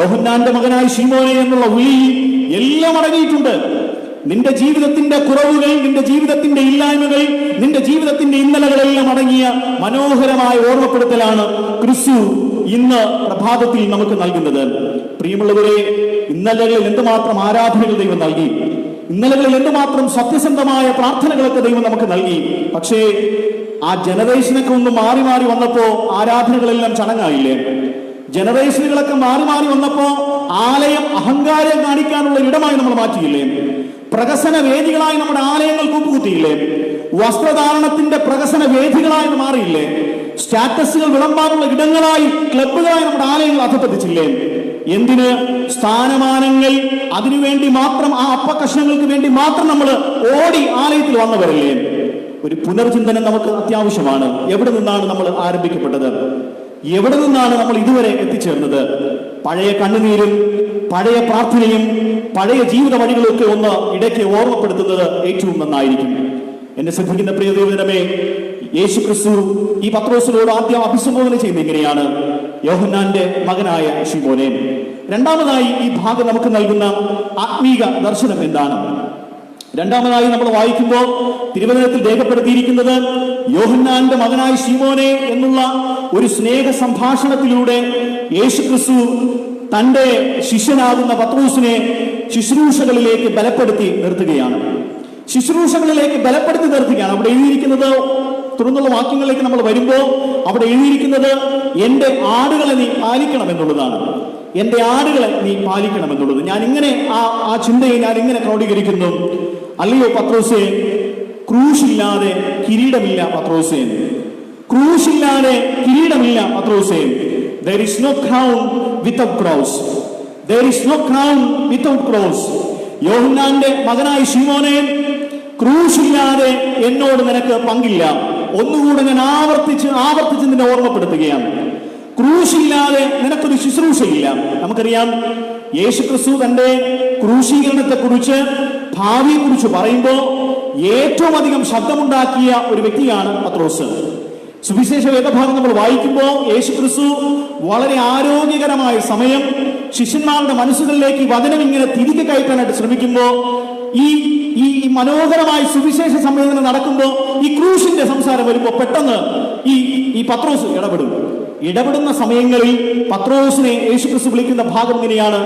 യോഹന്നാന്റെ മകനായ ശിമോനെ എന്നുള്ള വിളി എല്ലാം അടങ്ങിയിട്ടുണ്ട്. നിന്റെ ജീവിതത്തിന്റെ കുറവുകൾ, നിന്റെ ജീവിതത്തിന്റെ ഇല്ലായ്മകൾ, നിന്റെ ജീവിതത്തിന്റെ ഇന്നലകളെല്ലാം അടങ്ങിയ മനോഹരമായ ഓർമ്മപ്പെടുത്തലാണ് ക്രിസ്തു ഇന്ന് പ്രഭാതത്തിൽ നമുക്ക് നൽകുന്നത്. പ്രിയമുള്ളവരെ, ഇന്നലകളിൽ എന്തുമാത്രം ആരാധനകൾ ദൈവം നൽകി, ഇന്നലകളിൽ എന്തുമാത്രം സത്യസന്ധമായ പ്രാർത്ഥനകളൊക്കെ ദൈവം നമുക്ക് നൽകി. പക്ഷേ ആ ജനറേഷനൊക്കെ ഒന്ന് മാറി മാറി വന്നപ്പോ ആരാധനകളെല്ലാം ചടങ്ങായില്ലേ? ജനറേഷനുകളൊക്കെ മാറി മാറി വന്നപ്പോ ആലയം അഹങ്കാരം കാണിക്കാനുള്ള ഇടമായി നമ്മൾ മാറ്റിയില്ലേ? പ്രഹസന വേദികളായി നമ്മുടെ ആലയങ്ങൾ കൂപ്പുകുത്തിയില്ലേ? വസ്ത്രധാരണത്തിന്റെ പ്രഹസന വേദികളായി മാറിയില്ലേ? സ്റ്റാറ്റസുകൾ വിളമ്പാനുള്ള ഇടങ്ങളായി, ക്ലബ്ബുകളായി നമ്മുടെ ആലയങ്ങൾ അധപ്പതിച്ചില്ലേ? എന്തിന്? സ്ഥാനമാനങ്ങൾ, അതിനുവേണ്ടി മാത്രം, ആ അപ്പക്കഷ്ണങ്ങൾക്ക് വേണ്ടി മാത്രം നമ്മൾ ഓടി ആലയത്തിൽ വന്നവരല്ലേ? ഒരു പുനർചിന്തനം നമുക്ക് അത്യാവശ്യമാണ്. എവിടെ നിന്നാണ് നമ്മൾ ആരംഭിക്കപ്പെട്ടത്? എവിടെ നിന്നാണ് നമ്മൾ ഇതുവരെ എത്തിച്ചേർന്നത്? പഴയ കണ്ണുനീരും പഴയ പ്രാർത്ഥനയും പഴയ ജീവിത വഴികളൊക്കെ ഒന്ന് ഇടയ്ക്ക് ഓർമ്മപ്പെടുത്തുന്നത് ഏറ്റവും നന്നായിരിക്കും. എന്നെ ശ്രദ്ധിക്കുന്ന പ്രിയ ദൈവജനമേ, യേശു ക്രിസ്തു ഈ പത്രോസിനോട് ആദ്യം അഭിസംബോധന ചെയ്യുന്നത് ഇങ്ങനെയാണ്: യോഹന്നാന്റെ മകനായ ശിമോനെ. രണ്ടാമതായി ഈ ഭാഗം നമുക്ക് നൽകുന്ന ആത്മീക ദർശനം എന്താണ്? രണ്ടാമതായി നമ്മൾ വായിക്കുമ്പോൾ തിരുവചനത്തിൽ രേഖപ്പെടുത്തിയിരിക്കുന്നത് യോഹന്നാന്റെ മകനായ ശിമോനെ എന്നുള്ള ഒരു സ്നേഹ സംഭാഷണത്തിലൂടെ യേശു ക്രിസ്തു തന്റെ ശിഷ്യനാകുന്ന പത്രോസിനെ ശുശ്രൂഷകളിലേക്ക് ബലപ്പെടുത്തി നിർത്തുകയാണ്. ശുശ്രൂഷകളിലേക്ക് ബലപ്പെടുത്തി നിർത്തുകയാണ്. അവിടെ എഴുതിയിരിക്കുന്നത്, തുടർന്നുള്ള വാക്യങ്ങളിലേക്ക് നമ്മൾ വരുമ്പോൾ അവിടെ എഴുതിയിരിക്കുന്നത് എന്റെ ആടുകളെ നീ പാലിക്കണം എന്നുള്ളതാണ്. എന്റെ ആടുകളെ നീ പാലിക്കണം എന്നുള്ളത്. ഞാൻ ഇങ്ങനെ ആ ചിന്തയെ ഞാൻ ഇങ്ങനെ ക്രോഡീകരിക്കുന്നു: അല്ലയോ പത്രോസേ, ക്രൂശില്ലാതെ കിരീടമില്ല പത്രോസേ, ക്രൂശില്ലാതെ കിരീടമില്ല പത്രോസേ. There is no crown without cross. There is no crown without cross. യോഹന്നാന്റെ മകനായ ശിമോനെ, ക്രൂശില്ലാതെ എന്നോട് നിനക്ക് പങ്കില്ല. ഒന്നുകൂടെ ഞാൻ ആവർത്തിച്ച് നിന്നെ ഓർമ്മപ്പെടുത്തുകയാണ്: ക്രൂശില്ലാതെ നിനക്കൊരു ശുശ്രൂഷയില്ല. നമുക്കറിയാം, യേശു ക്രിസ്തു തന്റെ ക്രൂശീകരണത്തെ കുറിച്ച്, ഭാവിയെ കുറിച്ച് പറയുമ്പോൾ ഏറ്റവും അധികം ശബ്ദമുണ്ടാക്കിയ ഒരു വ്യക്തിയാണ് പത്രോസ്. സുവിശേഷ വേദഭാഗം നമ്മൾ വായിക്കുമ്പോൾ യേശു ക്രിസ്തു വളരെ ആരോഗ്യകരമായ സമയം ശിഷ്യന്മാരുടെ മനസ്സുകളിലേക്ക് വചനം ഇങ്ങനെ തിരികെ കയറ്റാനായിട്ട് ശ്രമിക്കുമ്പോൾ, ഈ മനോഹരമായ സുവിശേഷ സമ്മേളനം നടക്കുമ്പോൾ ഈ ക്രൂശിന്റെ സംസാരം വരുമ്പോൾ പെട്ടെന്ന് ഈ പത്രോസ് ഇടപെടുന്ന സമയങ്ങളിൽ പത്രോസിനെ യേശു ക്രിസ്തു വിളിക്കുന്ന ഭാഗം ഇങ്ങനെയാണ്: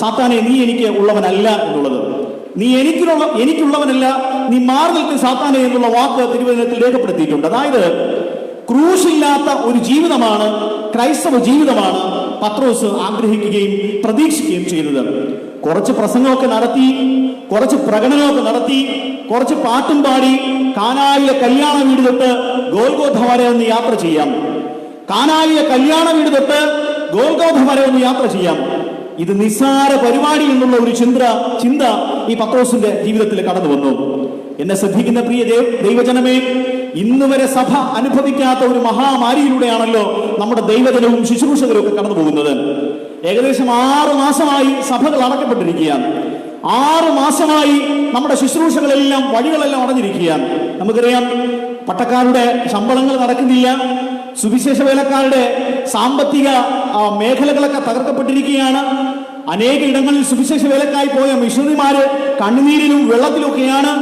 സാത്താനെ, നീ എനിക്ക് ഉള്ളവനല്ല എന്നുള്ളത്. നീ എനിക്കുള്ളവനല്ല, നീ മാറി നിൽക്കുന്ന സാത്താനെ എന്നുള്ള വാക്ക് തിരുവചനത്തിൽ രേഖപ്പെടുത്തിയിട്ടുണ്ട്. അതായത് ക്രൂശില്ലാത്ത ഒരു ജീവിതമാണ്, ക്രൈസ്തവ ജീവിതമാണ് പത്രോസ് ആഗ്രഹിക്കുകയും പ്രതീക്ഷിക്കുകയും ചെയ്തത്. കുറച്ച് പ്രസംഗമൊക്കെ നടത്തി, കുറച്ച് പ്രകടനമൊക്കെ നടത്തി, കുറച്ച് പാട്ടും പാടി കാനായിലെ കല്യാണ വീട് തൊട്ട് ഗോൽഗോഥ വരെ ഒന്ന് യാത്ര ചെയ്യാം. കാനായിലെ കല്യാണ വീട് തൊട്ട് ഗോൽഗോഥ വരെ ഒന്ന് യാത്ര ചെയ്യാം. ഇത് നിസ്സാര പരിപാടി എന്നുള്ള ഒരു ചിന്ത ഈ പത്രോസിന്റെ ജീവിതത്തിൽ കടന്നു വന്നു. എന്നെ ശ്രദ്ധിക്കുന്ന പ്രിയ ദൈവജനമേ, ഇന്ന് വരെ സഭ അനുഭവിക്കാത്ത ഒരു മഹാമാരിയിലൂടെയാണല്ലോ നമ്മുടെ ദൈവജനവും ശുശ്രൂഷകരും ഒക്കെ കടന്നു പോകുന്നത്. ഏകദേശം 6 മാസമായി സഭകൾ അടക്കപ്പെട്ടിരിക്കുകയാണ്. 6 മാസമായി നമ്മുടെ ശുശ്രൂഷകളെല്ലാം, വഴികളെല്ലാം അടഞ്ഞിരിക്കുകയാണ്. നമുക്കറിയാം, പട്ടക്കാരുടെ ശമ്പളങ്ങൾ നടക്കുന്നില്ല. സുവിശേഷ വേലക്കാരുടെ സാമ്പത്തിക മേഖലകളൊക്കെ തകർക്കപ്പെട്ടിരിക്കുകയാണ്. അനേക ഇടങ്ങളിൽ സുവിശേഷ വേലക്കായി പോയ മിഷണറിമാര് കണ്ണുനീരിലും വെള്ളത്തിലൊക്കെയാണ്.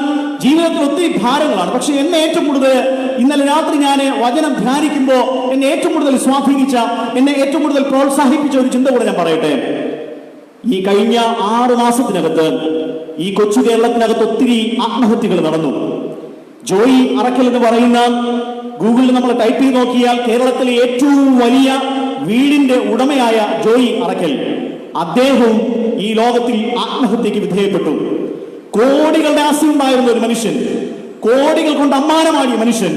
ജീവിതത്തിൽ ഒത്തിരി ഭാരങ്ങളാണ്. പക്ഷെ എന്നെ ഏറ്റവും കൂടുതൽ, ഇന്നലെ രാത്രി ഞാൻ വചനം ധ്യാനിക്കുമ്പോൾ എന്നെ ഏറ്റവും കൂടുതൽ സ്വാധീനിച്ച, എന്നെ ഏറ്റവും കൂടുതൽ പ്രോത്സാഹിപ്പിച്ച ഒരു ചിന്ത കൂടെ ഞാൻ പറയട്ടെ. ഈ കഴിഞ്ഞ 6 മാസത്തിനകത്ത് ഈ കൊച്ചു കേരളത്തിനകത്ത് ഒത്തിരി ആത്മഹത്യകൾ നടന്നു. ജോയി അറക്കൽ എന്ന് പറയുന്ന, ഗൂഗിളിൽ നമ്മൾ ടൈപ്പ് ചെയ്ത് നോക്കിയാൽ കേരളത്തിലെ ഏറ്റവും വലിയ വീടിന്റെ ഉടമയായ ജോയി അറക്കൽ, അദ്ദേഹവും ഈ ലോകത്തിൽ ആത്മഹത്യക്ക് വിധേയപ്പെട്ടു. കോടികളുടെ ആസ്തിയുണ്ടായിരുന്ന ഒരു മനുഷ്യൻ, കോടികൾ കൊണ്ട് അമ്മാനമാടിയ മനുഷ്യൻ,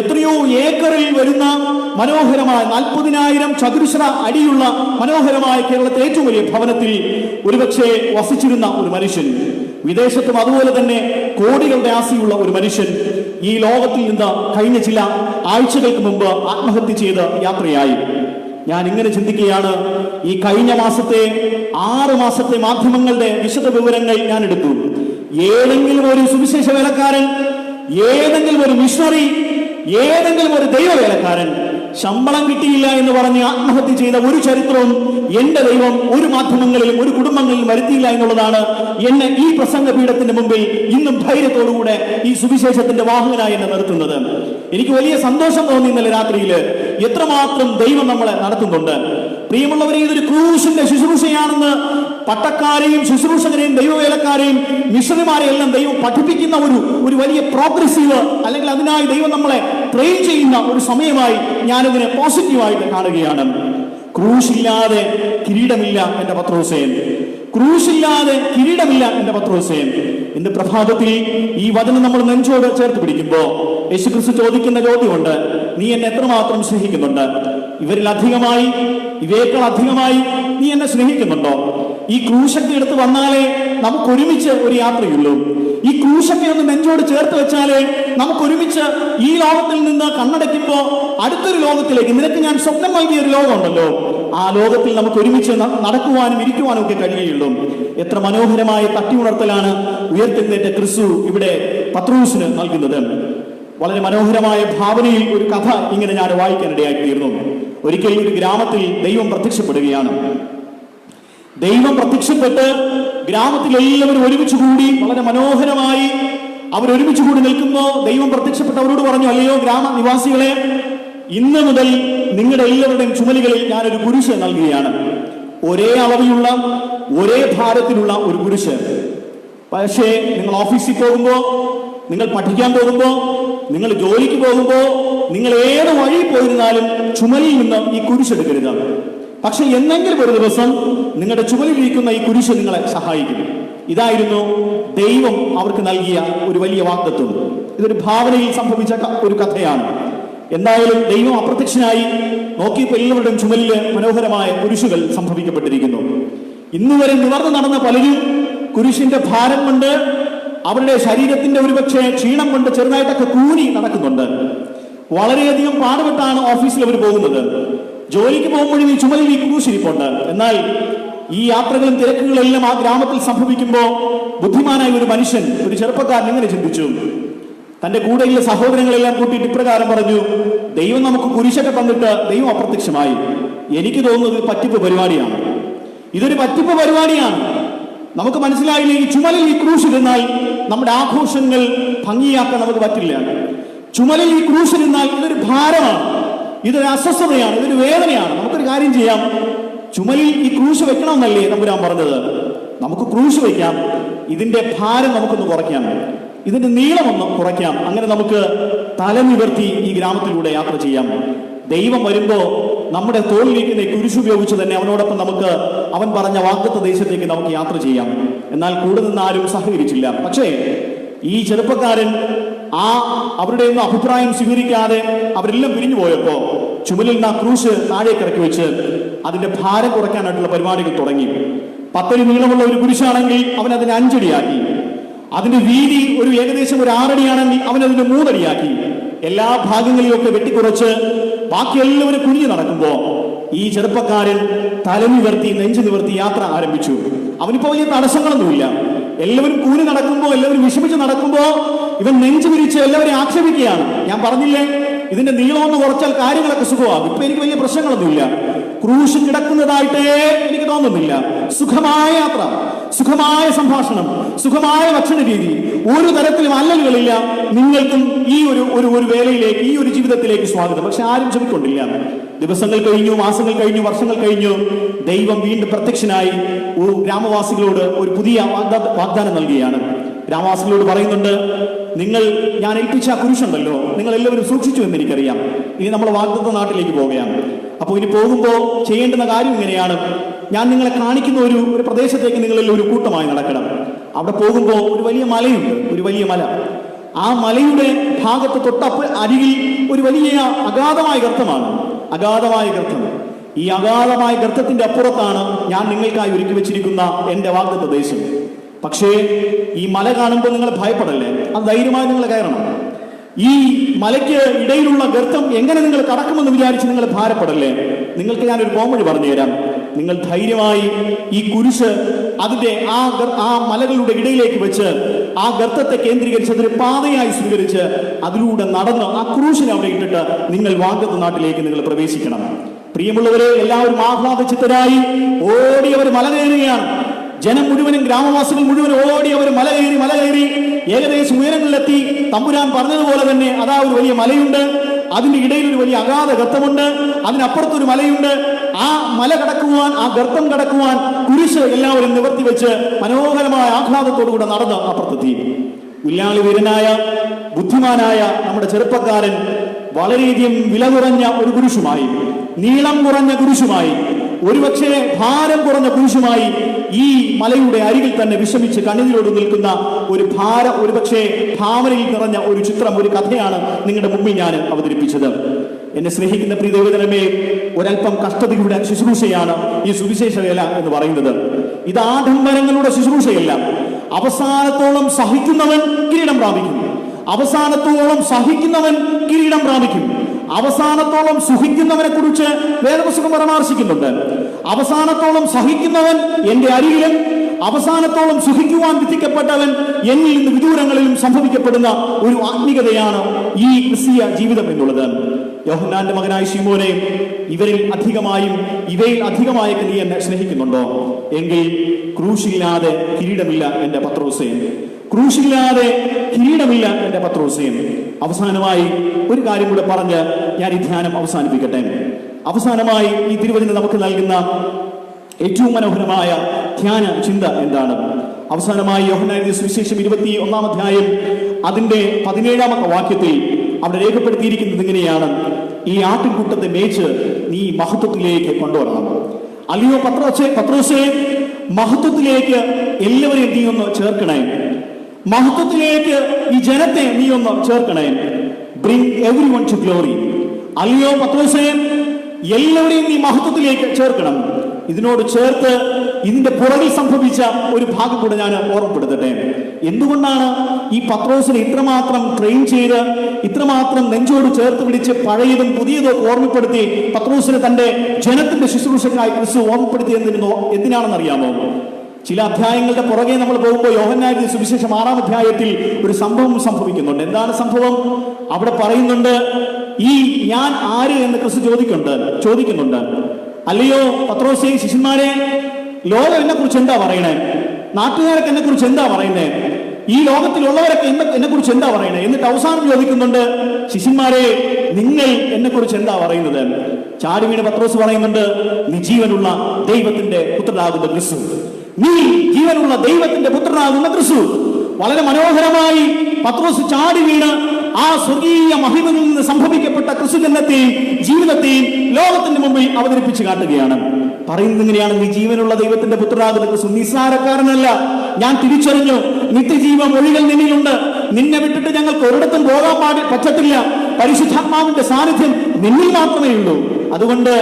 എത്രയോ ഏക്കറിൽ വരുന്ന മനോഹരമായ 40,000 ചതുരശ്ര അടിയുള്ള മനോഹരമായ കേരളത്തിലെ ഏറ്റവും വലിയ ഭവനത്തിൽ ഒരുപക്ഷെ വസിച്ചിരുന്ന ഒരു മനുഷ്യൻ, വിദേശത്തും അതുപോലെ തന്നെ കോടികളുടെ ആസ്തിയുള്ള ഒരു മനുഷ്യൻ ഈ ലോകത്തിൽ നിന്ന് കഴിഞ്ഞ ചില ആഴ്ചകൾക്ക് മുമ്പ് ആത്മഹത്യ ചെയ്ത് യാത്രയായി. ഞാൻ ഇങ്ങനെ ചിന്തിക്കുകയാണ്, ഈ കഴിഞ്ഞ മാസത്തെ 6 മാസത്തെ മാധ്യമങ്ങളുടെ വിശദ വിവരങ്ങൾ ഞാൻ എടുത്തു. ഏതെങ്കിലും ഒരു സുവിശേഷ വേലക്കാരൻ, ഏതെങ്കിലും ഒരു മിഷണറി, ഏതെങ്കിലും ഒരു ദൈവവേലക്കാരൻ ശമ്പളം കിട്ടിയില്ല എന്ന് പറഞ്ഞ് ആത്മഹത്യ ചെയ്ത ഒരു ചരിത്രവും എന്റെ ദൈവം ഒരു മാധ്യമങ്ങളിലും ഒരു കുടുംബങ്ങളിലും വരുത്തിയില്ല എന്നുള്ളതാണ് എന്നെ ഈ പ്രസംഗ പീഠത്തിന്റെ മുമ്പിൽ ഇന്നും ധൈര്യത്തോടുകൂടെ ഈ സുവിശേഷത്തിന്റെ വാഹകനായി എന്നെ നിർത്തുന്നത്. എനിക്ക് വലിയ സന്തോഷം തോന്നി ഇന്നലെ രാത്രിയിൽ എത്രമാത്രം ദൈവം നമ്മളെ നടത്തുന്നുണ്ട്. പ്രിയമുള്ളവരെ, ഇതൊരു ക്രൂശിന്റെ ശുശ്രൂഷയാണെന്ന് പട്ടക്കാരെയും ശുശ്രൂഷകരെയും ദൈവവേലക്കാരെയും മിഷണറിമാരെയും എല്ലാം ദൈവം പഠിപ്പിക്കുന്ന ഒരു വലിയ പ്രോഗ്രസീവ്, അല്ലെങ്കിൽ അതിനായി ദൈവം നമ്മളെ ട്രെയിൻ ചെയ്യുന്ന ഒരു സമയമായി ഞാനിതിനെ പോസിറ്റീവായിട്ട് കാണുകയാണ്. ക്രൂശില്ലാതെ കിരീടമില്ല എന്റെ പത്രോസേ, ക്രൂശില്ലാതെ കിരീടമില്ല എന്റെ പത്രോസേ. ഇന്ന് പ്രഭാതത്തിൽ ഈ വചനം നമ്മൾ നെഞ്ചോട് ചേർത്ത് പിടിക്കുമ്പോ യേശുക്രിസ്തു ചോദിക്കുന്ന ചോദ്യമുണ്ട്, നീ എന്നെ എത്രമാത്രം സ്നേഹിക്കുന്നുണ്ട്? ഇവരിൽ അധികമായി, ഇവയേക്കാൾ അധികമായി നീ എന്നെ സ്നേഹിക്കുന്നുണ്ടോ? ഈ ക്രൂശൊക്കെ എടുത്ത് വന്നാലേ നമുക്കൊരുമിച്ച് ഒരു യാത്രയുള്ളൂ. ഈ ക്രൂശൊക്കെ ഒന്ന് നെഞ്ചോട് ചേർത്ത് വെച്ചാലേ നമുക്കൊരുമിച്ച് ഈ ലോകത്തിൽ നിന്ന് കണ്ണടയ്ക്കുമ്പോ അടുത്തൊരു ലോകത്തിലേക്ക്, നിനക്ക് ഞാൻ സ്വപ്നം നൽകിയ ഒരു ലോകമുണ്ടല്ലോ, ആ ലോകത്തിൽ നമുക്ക് ഒരുമിച്ച് നടക്കുവാനും ഇരിക്കുവാനും ഒക്കെ കഴിയുള്ളൂ. എത്ര മനോഹരമായ തട്ടിയുണർത്തലാണ് ഉയർത്തെഴുന്നേറ്റ ക്രിസ്തു ഇവിടെ പത്രോസിന് നൽകുന്നത്. വളരെ മനോഹരമായ ഭാവനയിൽ ഒരു കഥ ഇങ്ങനെ ഞാൻ വായിക്കാനിടയായി തീർന്നു. ഒരിക്കൽ ഒരു ഗ്രാമത്തിൽ ദൈവം പ്രത്യക്ഷപ്പെടുകയാണ്. ദൈവം പ്രത്യക്ഷപ്പെട്ട് ഗ്രാമത്തിൽ എല്ലാവരും ഒരുമിച്ച് കൂടി വളരെ മനോഹരമായി അവരൊരുമിച്ച് കൂടി നിൽക്കുമ്പോൾ ദൈവം പ്രത്യക്ഷപ്പെട്ട് അവരോട് പറഞ്ഞു, അല്ലയോ ഗ്രാമ നിവാസികളെ, ഇന്ന് മുതൽ നിങ്ങളുടെ എല്ലാവരുടെയും ചുമലുകളിൽ ഞാനൊരു കുരിശ് നൽകുകയാണ്. ഒരേ അളവിലുള്ള ഒരേ ഭാരത്തിലുള്ള ഒരു കുരിശ്. പക്ഷേ നിങ്ങൾ ഓഫീസിൽ പോകുമ്പോ, നിങ്ങൾ പഠിക്കാൻ പോകുമ്പോ, നിങ്ങൾ ജോലിക്ക് പോകുമ്പോ, നിങ്ങൾ ഏത് വഴി പോയിരുന്നാലും ചുമലിൽ നിന്ന് ഈ കുരിശെടുക്കരുത്. പക്ഷെ എന്നെങ്കിലും ഒരു ദിവസം നിങ്ങളുടെ ചുമലിലിരിക്കുന്ന ഈ കുരിശ് നിങ്ങളെ സഹായിക്കും. ഇതായിരുന്നു ദൈവം അവർക്ക് നൽകിയ ഒരു വലിയ വാഗ്ദത്വം. ഇതൊരു ഭാവനയിൽ സംഭവിച്ച ഒരു കഥയാണ്. എന്തായാലും ദൈവം അപ്രത്യക്ഷനായി നോക്കിയപ്പോൾ എല്ലാവരുടെയും ചുമലില് മനോഹരമായ കുരിശുകൾ സംഭവിക്കപ്പെട്ടിരിക്കുന്നു. ഇന്നുവരെ നിവർന്നു നടന്ന പലരും കുരിശിന്റെ ഭാരം കൊണ്ട് അവരുടെ ശരീരത്തിന്റെ ഒരുപക്ഷെ ക്ഷീണം കൊണ്ട് ചെറുതായിട്ടൊക്കെ കൂനി നടക്കുന്നുണ്ട്. വളരെയധികം പാടുപെട്ടാണ് ഓഫീസിൽ അവർ പോകുന്നത്. ജോലിക്ക് പോകുമ്പോഴും ഈ ചുമലിൽ ഈ കുരിശിരിപ്പുണ്ട്. എന്നാൽ ഈ യാത്രകളും തിരക്കുകളെല്ലാം ആ ഗ്രാമത്തിൽ സംഭവിക്കുമ്പോൾ ബുദ്ധിമാനായ ഒരു മനുഷ്യൻ, ഒരു ചെറുപ്പക്കാരൻ ഇങ്ങനെ ചിന്തിച്ചു. തന്റെ കൂടെയുള്ള സഹോദരങ്ങളെല്ലാം കൂട്ടിയിട്ട് ഇപ്രകാരം പറഞ്ഞു, ദൈവം നമുക്ക് കുരിശൊക്കെ തന്നിട്ട് ദൈവം അപ്രത്യക്ഷമായി. എനിക്ക് തോന്നുന്നത് പറ്റിപ്പ് പരിപാടിയാണ്. ഇതൊരു പറ്റിപ്പ് പരിപാടിയാണ്. നമുക്ക് മനസ്സിലായില്ല, ഈ ചുമലിൽ ഈ ക്രൂശിരുന്നാൽ നമ്മുടെ ആഘോഷങ്ങൾ ഭംഗിയാക്കാൻ നമുക്ക് പറ്റില്ല. ചുമലിൽ ഈ ക്രൂശിരുന്നാൽ ഇതൊരു ഭാരമാണ്, ഇതൊരു അസ്വസ്ഥതയാണ്, ഇതൊരു വേദനയാണ്. നമുക്കൊരു കാര്യം ചെയ്യാം, ചുമലിൽ ഈ ക്രൂശ് വെക്കണമെന്നല്ലേ തമ്പുരാൻ പറഞ്ഞത്? നമുക്ക് ക്രൂശ് വയ്ക്കാം, ഇതിന്റെ ഭാരം നമുക്കൊന്ന് കുറയ്ക്കാം, ഇതിന്റെ നീളമൊന്ന് കുറയ്ക്കാം. അങ്ങനെ നമുക്ക് തലനിവർത്തി ഈ ഗ്രാമത്തിലൂടെ യാത്ര ചെയ്യാം. ദൈവം വരുമ്പോ നമ്മുടെ തോളിലിരിക്കുന്ന കുരിശ് ഉപയോഗിച്ച് തന്നെ അവനോടൊപ്പം നമുക്ക് അവൻ പറഞ്ഞ വാഗ്ദത്ത ദേശത്തേക്ക് നമുക്ക് യാത്ര ചെയ്യാം. എന്നാൽ കൂടെ നിന്ന് ആരും സഹകരിച്ചില്ല. പക്ഷേ ഈ ചെറുപ്പക്കാരൻ അവരുടെ ഒന്നും അഭിപ്രായം സ്വീകരിക്കാതെ അവരെല്ലാം പിരിഞ്ഞു പോയപ്പോ ചുമലിൽ നിന്ന് ആ ക്രൂശ് താഴേക്ക് ഇറക്കി വെച്ച് അതിന്റെ ഭാരം കുറയ്ക്കാനായിട്ടുള്ള പരിപാടികൾ തുടങ്ങി. 10 അടി നീളമുള്ള ഒരു കുരിശാണെങ്കിൽ അവൻ അതിനെ 5 അടിയാക്കി. അതിന്റെ വീതി ഒരു ഏകദേശം ഒരു 6 അടിയാണെങ്കിൽ അവൻ അതിന്റെ 3 അടിയാക്കി. എല്ലാ ഭാഗങ്ങളിലൊക്കെ വെട്ടിക്കുറച്ച് ബാക്കി എല്ലാവരും കുനിഞ്ഞു നടക്കുമ്പോ ഈ ചെറുപ്പക്കാരൻ തലനിവർത്തി നെഞ്ചു നിവർത്തി യാത്ര ആരംഭിച്ചു. അവനിപ്പോ വലിയ തടസ്സങ്ങളൊന്നുമില്ല. എല്ലാവരും കൂനി നടക്കുമ്പോ, എല്ലാവരും വിഷമിച്ച് നടക്കുമ്പോ ഇവൻ നെഞ്ചു വിരിച്ച് എല്ലാവരെയും ആക്ഷേപിക്കുകയാണ്. ഞാൻ പറഞ്ഞില്ലേ, ഇതിന്റെ നീളമൊന്ന് കുറച്ചാൽ കാര്യങ്ങളൊക്കെ സുഖമാകും. ഇപ്പൊ എനിക്ക് വലിയ പ്രശ്നങ്ങളൊന്നുമില്ല, ക്രൂശ് കിടക്കുന്നതായിട്ടേ എനിക്ക് തോന്നുന്നില്ല. സുഖമായ യാത്ര, സുഖമായ സംഭാഷണം, സുഖമായ ഭക്ഷണ രീതി, ഒരു തരത്തിലും അല്ലലുകളില്ല. നിങ്ങൾക്കും ഈ ഒരു വേലയിലേക്ക്, ഈ ഒരു ജീവിതത്തിലേക്ക് സ്വാഗതം. പക്ഷെ ആരും ക്ഷമിക്കൊണ്ടില്ല. ദിവസങ്ങൾ കഴിഞ്ഞു, മാസങ്ങൾ കഴിഞ്ഞു, വർഷങ്ങൾ കഴിഞ്ഞു. ദൈവം വീണ്ടും പ്രത്യക്ഷനായി ഗ്രാമവാസികളോട് ഒരു പുതിയ വാഗ്ദാനം നൽകുകയാണ്. ഗ്രാമവാസികളോട് പറയുന്നുണ്ട്, ഞാൻ ഏൽപ്പിച്ച കുരിശുണ്ടല്ലോ, നിങ്ങൾ എല്ലാവരും സൂക്ഷിച്ചു എന്ന് എനിക്കറിയാം. ഇനി നമ്മൾ വാഗ്ദത്ത നാട്ടിലേക്ക് പോവുകയാണ്. അപ്പോൾ ഇനി പോകുമ്പോൾ ചെയ്യേണ്ടുന്ന കാര്യം ഇങ്ങനെയാണ്, ഞാൻ നിങ്ങളെ കാണിക്കുന്ന ഒരു പ്രദേശത്തേക്ക് നിങ്ങളെല്ലാം ഒരു കൂട്ടമായി നടക്കണം. അവിടെ പോകുമ്പോൾ ഒരു വലിയ മലയുണ്ട്, ഒരു വലിയ മല. ആ മലയുടെ ഭാഗത്ത് അരികിൽ ഒരു വലിയ അഗാധമായ ഗർത്തമാണ്. അഗാധമായ ഗർത്തം. ഈ അഗാധമായ ഗർത്തത്തിന്റെ അപ്പുറത്താണ് ഞാൻ നിങ്ങൾക്കായി ഒരുക്കി വെച്ചിരിക്കുന്ന എന്റെ വാഗ്ദത്ത ദേശം. പക്ഷേ ഈ മല കാണുമ്പോൾ നിങ്ങൾ ഭയപ്പെടല്ലേ, അത് ധൈര്യമായി നിങ്ങൾ കയറണം. ഈ മലയ്ക്ക് ഇടയിലുള്ള ഗർത്തം എങ്ങനെ നിങ്ങൾ കടക്കുമെന്ന് വിചാരിച്ച് നിങ്ങൾ ഭാരപ്പെടല്ലേ. നിങ്ങൾക്ക് ഞാനൊരു പോംവഴി പറഞ്ഞു തരാം. നിങ്ങൾ ധൈര്യമായി ഈ കുരിശ് അതിന്റെ ആ മലകളുടെ ഇടയിലേക്ക് വെച്ച് ആ ഗർത്തത്തെ കേന്ദ്രീകരിച്ച് അതൊരു പാതയായി സ്വീകരിച്ച് അതിലൂടെ നടന്ന് ആ ക്രൂശിനെ അവിടെ ഇട്ടിട്ട് നിങ്ങൾ വാഗ്ദത്ത നാട്ടിലേക്ക് നിങ്ങൾ പ്രവേശിക്കണം. പ്രിയമുള്ളവരെ, എല്ലാവരും ആഹ്ലാദചിത്തരായി ഓടിയവർ മല കയറുകയാണ്. ജനം മുഴുവനും, ഗ്രാമവാസികൾ മുഴുവനും ഓടി അവർ മല കയറി ഏകദേശം ഉയരങ്ങളിലെത്തി. തമ്പുരാൻ പറഞ്ഞതുപോലെ തന്നെ അതാ ഒരു വലിയ മലയുണ്ട്, അതിന്റെ ഇടയിൽ ഒരു വലിയ അഗാധ ഗർത്തമുണ്ട്, അതിനപ്പുറത്തൊരു മലയുണ്ട്. ആ മല കടക്കുവാൻ, ആ ഗർത്തം കടക്കുവാൻ കുരിശ് എല്ലാവരും നിവർത്തി വെച്ച് മനോഹരമായ ആഹ്ലാദത്തോടുകൂടെ നടന്ന് അപ്പുറത്തെത്തി. വില്ലാളി വീരനായ ബുദ്ധിമാനായ നമ്മുടെ ചെറുപ്പക്കാരൻ വളരെയധികം വില കുറഞ്ഞ ഒരു കുരിശുമായി, നീളം കുറഞ്ഞ കുരിശുമായി, ഒരുപക്ഷെ ഭാരം കുറഞ്ഞ കുരിശുമായി ഈ മലയുടെ അരികിൽ തന്നെ വിഷമിച്ച് കണ്ണീരോട് നിൽക്കുന്ന ഒരുപക്ഷെ ഭാവനയിൽ നിറഞ്ഞ ഒരു ചിത്രം, ഒരു കഥയാണ് നിങ്ങളുടെ മുമ്പിൽ ഞാൻ അവതരിപ്പിച്ചത്. എന്നെ സ്നേഹിക്കുന്ന പ്രിയ ദൈവജനമേ, ഒരൽപ്പം കഷ്ടതയുടെ ശുശ്രൂഷയാണ് ഈ സുവിശേഷ വേല എന്ന് പറയുന്നത്. ഇത് ആഡംബരങ്ങളുടെ ശുശ്രൂഷയല്ല. അവസാനത്തോളം സഹിക്കുന്നവൻ കിരീടം പ്രാപിക്കും. അവസാനത്തോളം സഹിക്കുന്നവൻ കിരീടം പ്രാപിക്കും. അവസാനത്തോളം സുഖിക്കുന്നവനെ കുറിച്ച് വേദപുസ്തകം പരാമർശിക്കുന്നുണ്ട്. അവസാനത്തോളം സഹിക്കുന്നവൻ എന്റെ അരികിലും അവസാനത്തോളം സുഖിക്കുവാൻ വിധിക്കപ്പെട്ടവൻ എന്നിൽ നിന്ന് വിദൂരങ്ങളിലും സംഭവിക്കപ്പെടുന്ന ഒരു ആത്മീകതയാണ് ഈ ക്രിസ്തീയ ജീവിതം എന്നുള്ളത്. യോഹന്നാന്റെ മകനായ ശിമോനെ, ഇവയിൽ അധികമായൊക്കെ നീ എന്നെ സ്നേഹിക്കുന്നുണ്ടോ? എങ്കിൽ ക്രൂശില്ലാതെ കിരീടമില്ല എന്റെ പത്രോസേ, ക്രൂശില്ലാതെ കിരീടമില്ല എന്റെ പത്രോസേ. അവസാനമായി ഒരു കാര്യം കൂടെ പറഞ്ഞ് ഞാൻ ഈ ധ്യാനം അവസാനിപ്പിക്കട്ടെ. അവസാനമായി ഈ തിരുവചനം നമുക്ക് നൽകുന്ന ഏറ്റവും മനോഹരമായ ധ്യാന ചിന്ത എന്താണ്? അവസാനമായി യോഹന്നാന്റെ സുവിശേഷം 21-ാം അധ്യായം അതിന്റെ 17-ാമത്തെ വാക്യത്തിൽ അവിടെ രേഖപ്പെടുത്തിയിരിക്കുന്നത് ഇങ്ങനെയാണ്: ഈ ആട്ടിൻകൂട്ടത്തെ മേച്ച് നീ മഹത്വത്തിലേക്ക് കൊണ്ടുവരണം. അല്ലയോ പത്രോസേ, മഹത്വത്തിലേക്ക് എല്ലാവരെയും നീ ഒന്ന് ചേർക്കണേ. മഹത്വത്തിലേക്ക് ഈ ജനത്തെ നീ ഒന്ന് ചേർക്കണേ. Bring everyone to glory. അല്ലയോ പത്രോസേ, എല്ലാവരെയും നീ മഹത്വത്തിലേക്ക് ചേർക്കണം. ഇതിനോട് ചേർത്ത് ഇതിന്റെ പുറകിൽ സംഭവിച്ച ഒരു ഭാഗം കൂടെ ഞാൻ ഓർമ്മപ്പെടുത്തട്ടെ. എന്തുകൊണ്ടാണ് ഈ പത്രോസിനെ ഇത്രമാത്രം ട്രെയിൻ ചെയ്ത്, ഇത്രമാത്രം നെഞ്ചോട് ചേർത്ത് പിടിച്ച് പഴയതും പുതിയതും ഓർമ്മപ്പെടുത്തി പത്രോസിനെ തന്റെ ജനത്തിന്റെ ശുശ്രൂഷക്കായി ക്രിസ്തു ഓർമ്മപ്പെടുത്തി എന്തിനാണെന്ന് അറിയാമോ? ചില അധ്യായങ്ങളുടെ പുറകെ നമ്മൾ പോകുമ്പോൾ യോഹന്നാന്റെ സുവിശേഷം 6-ാം അധ്യായത്തിൽ ഒരു സംഭവം സംഭവിക്കുന്നുണ്ട്. എന്താണ് സംഭവം? അവിടെ പറയുന്നുണ്ട്, ഈ ഞാൻ ആര് എന്ന് ക്രിസ്തു ചോദിക്കുന്നുണ്ട്. അല്ലയോ പത്രോസേ, ശിഷ്യന്മാരെ, ലോകം എന്നെ കുറിച്ച് എന്താ പറയണേ? നാട്ടുകാരൊക്കെ എന്നെ കുറിച്ച് എന്താ പറയുന്നേ? ഈ ലോകത്തിലുള്ളവരൊക്കെ എന്നെ കുറിച്ച് എന്താ പറയണേ? എന്നിട്ട് അവസാനം ചോദിക്കുന്നുണ്ട്, ശിഷ്യന്മാരെ, നിങ്ങൾ എന്നെ കുറിച്ച് എന്താ പറയുന്നത്? ചാടി വീണ് പത്രോസ് പറയുന്നുണ്ട്, നീ ജീവനുള്ള ദൈവത്തിന്റെ പുത്രനാകുന്ന ക്രിസ്തു, നീ ജീവനുള്ള ദൈവത്തിന്റെ പുത്രനാകുന്ന ക്രിസ്തു. വളരെ മനോഹരമായി പത്രോസ് ചാടി വീണ് ആ സ്വർഗീയ മഹിമയിൽ നിന്ന് സംഭവിക്കപ്പെട്ട ക്രിസ്തുജനത്തെയും ജീവിതത്തെയും ലോകത്തിന്റെ മുമ്പിൽ അവതരിപ്പിച്ച് കാട്ടുകയാണ്. പറയുന്നത് ഇങ്ങനെയാണ്: നീ ജീവനുള്ള ദൈവത്തിന്റെ പുത്രനാകുന്ന ക്രിസ്തു. നിസ്സാരക്കാരനല്ല. ഞാൻ തിരിച്ചറിഞ്ഞു, നിത്യജീവ മൊഴികൾ നിന്നിലുണ്ട്. നിന്നെ വിട്ടിട്ട് ഞങ്ങൾക്ക് ഒരിടത്തും പോകാൻ പറ്റത്തില്ല. പരിശുദ്ധാത്മാവിന്റെ സാന്നിധ്യം നിന്നിൽ മാത്രമേ ഉള്ളൂ. അതുകൊണ്ട്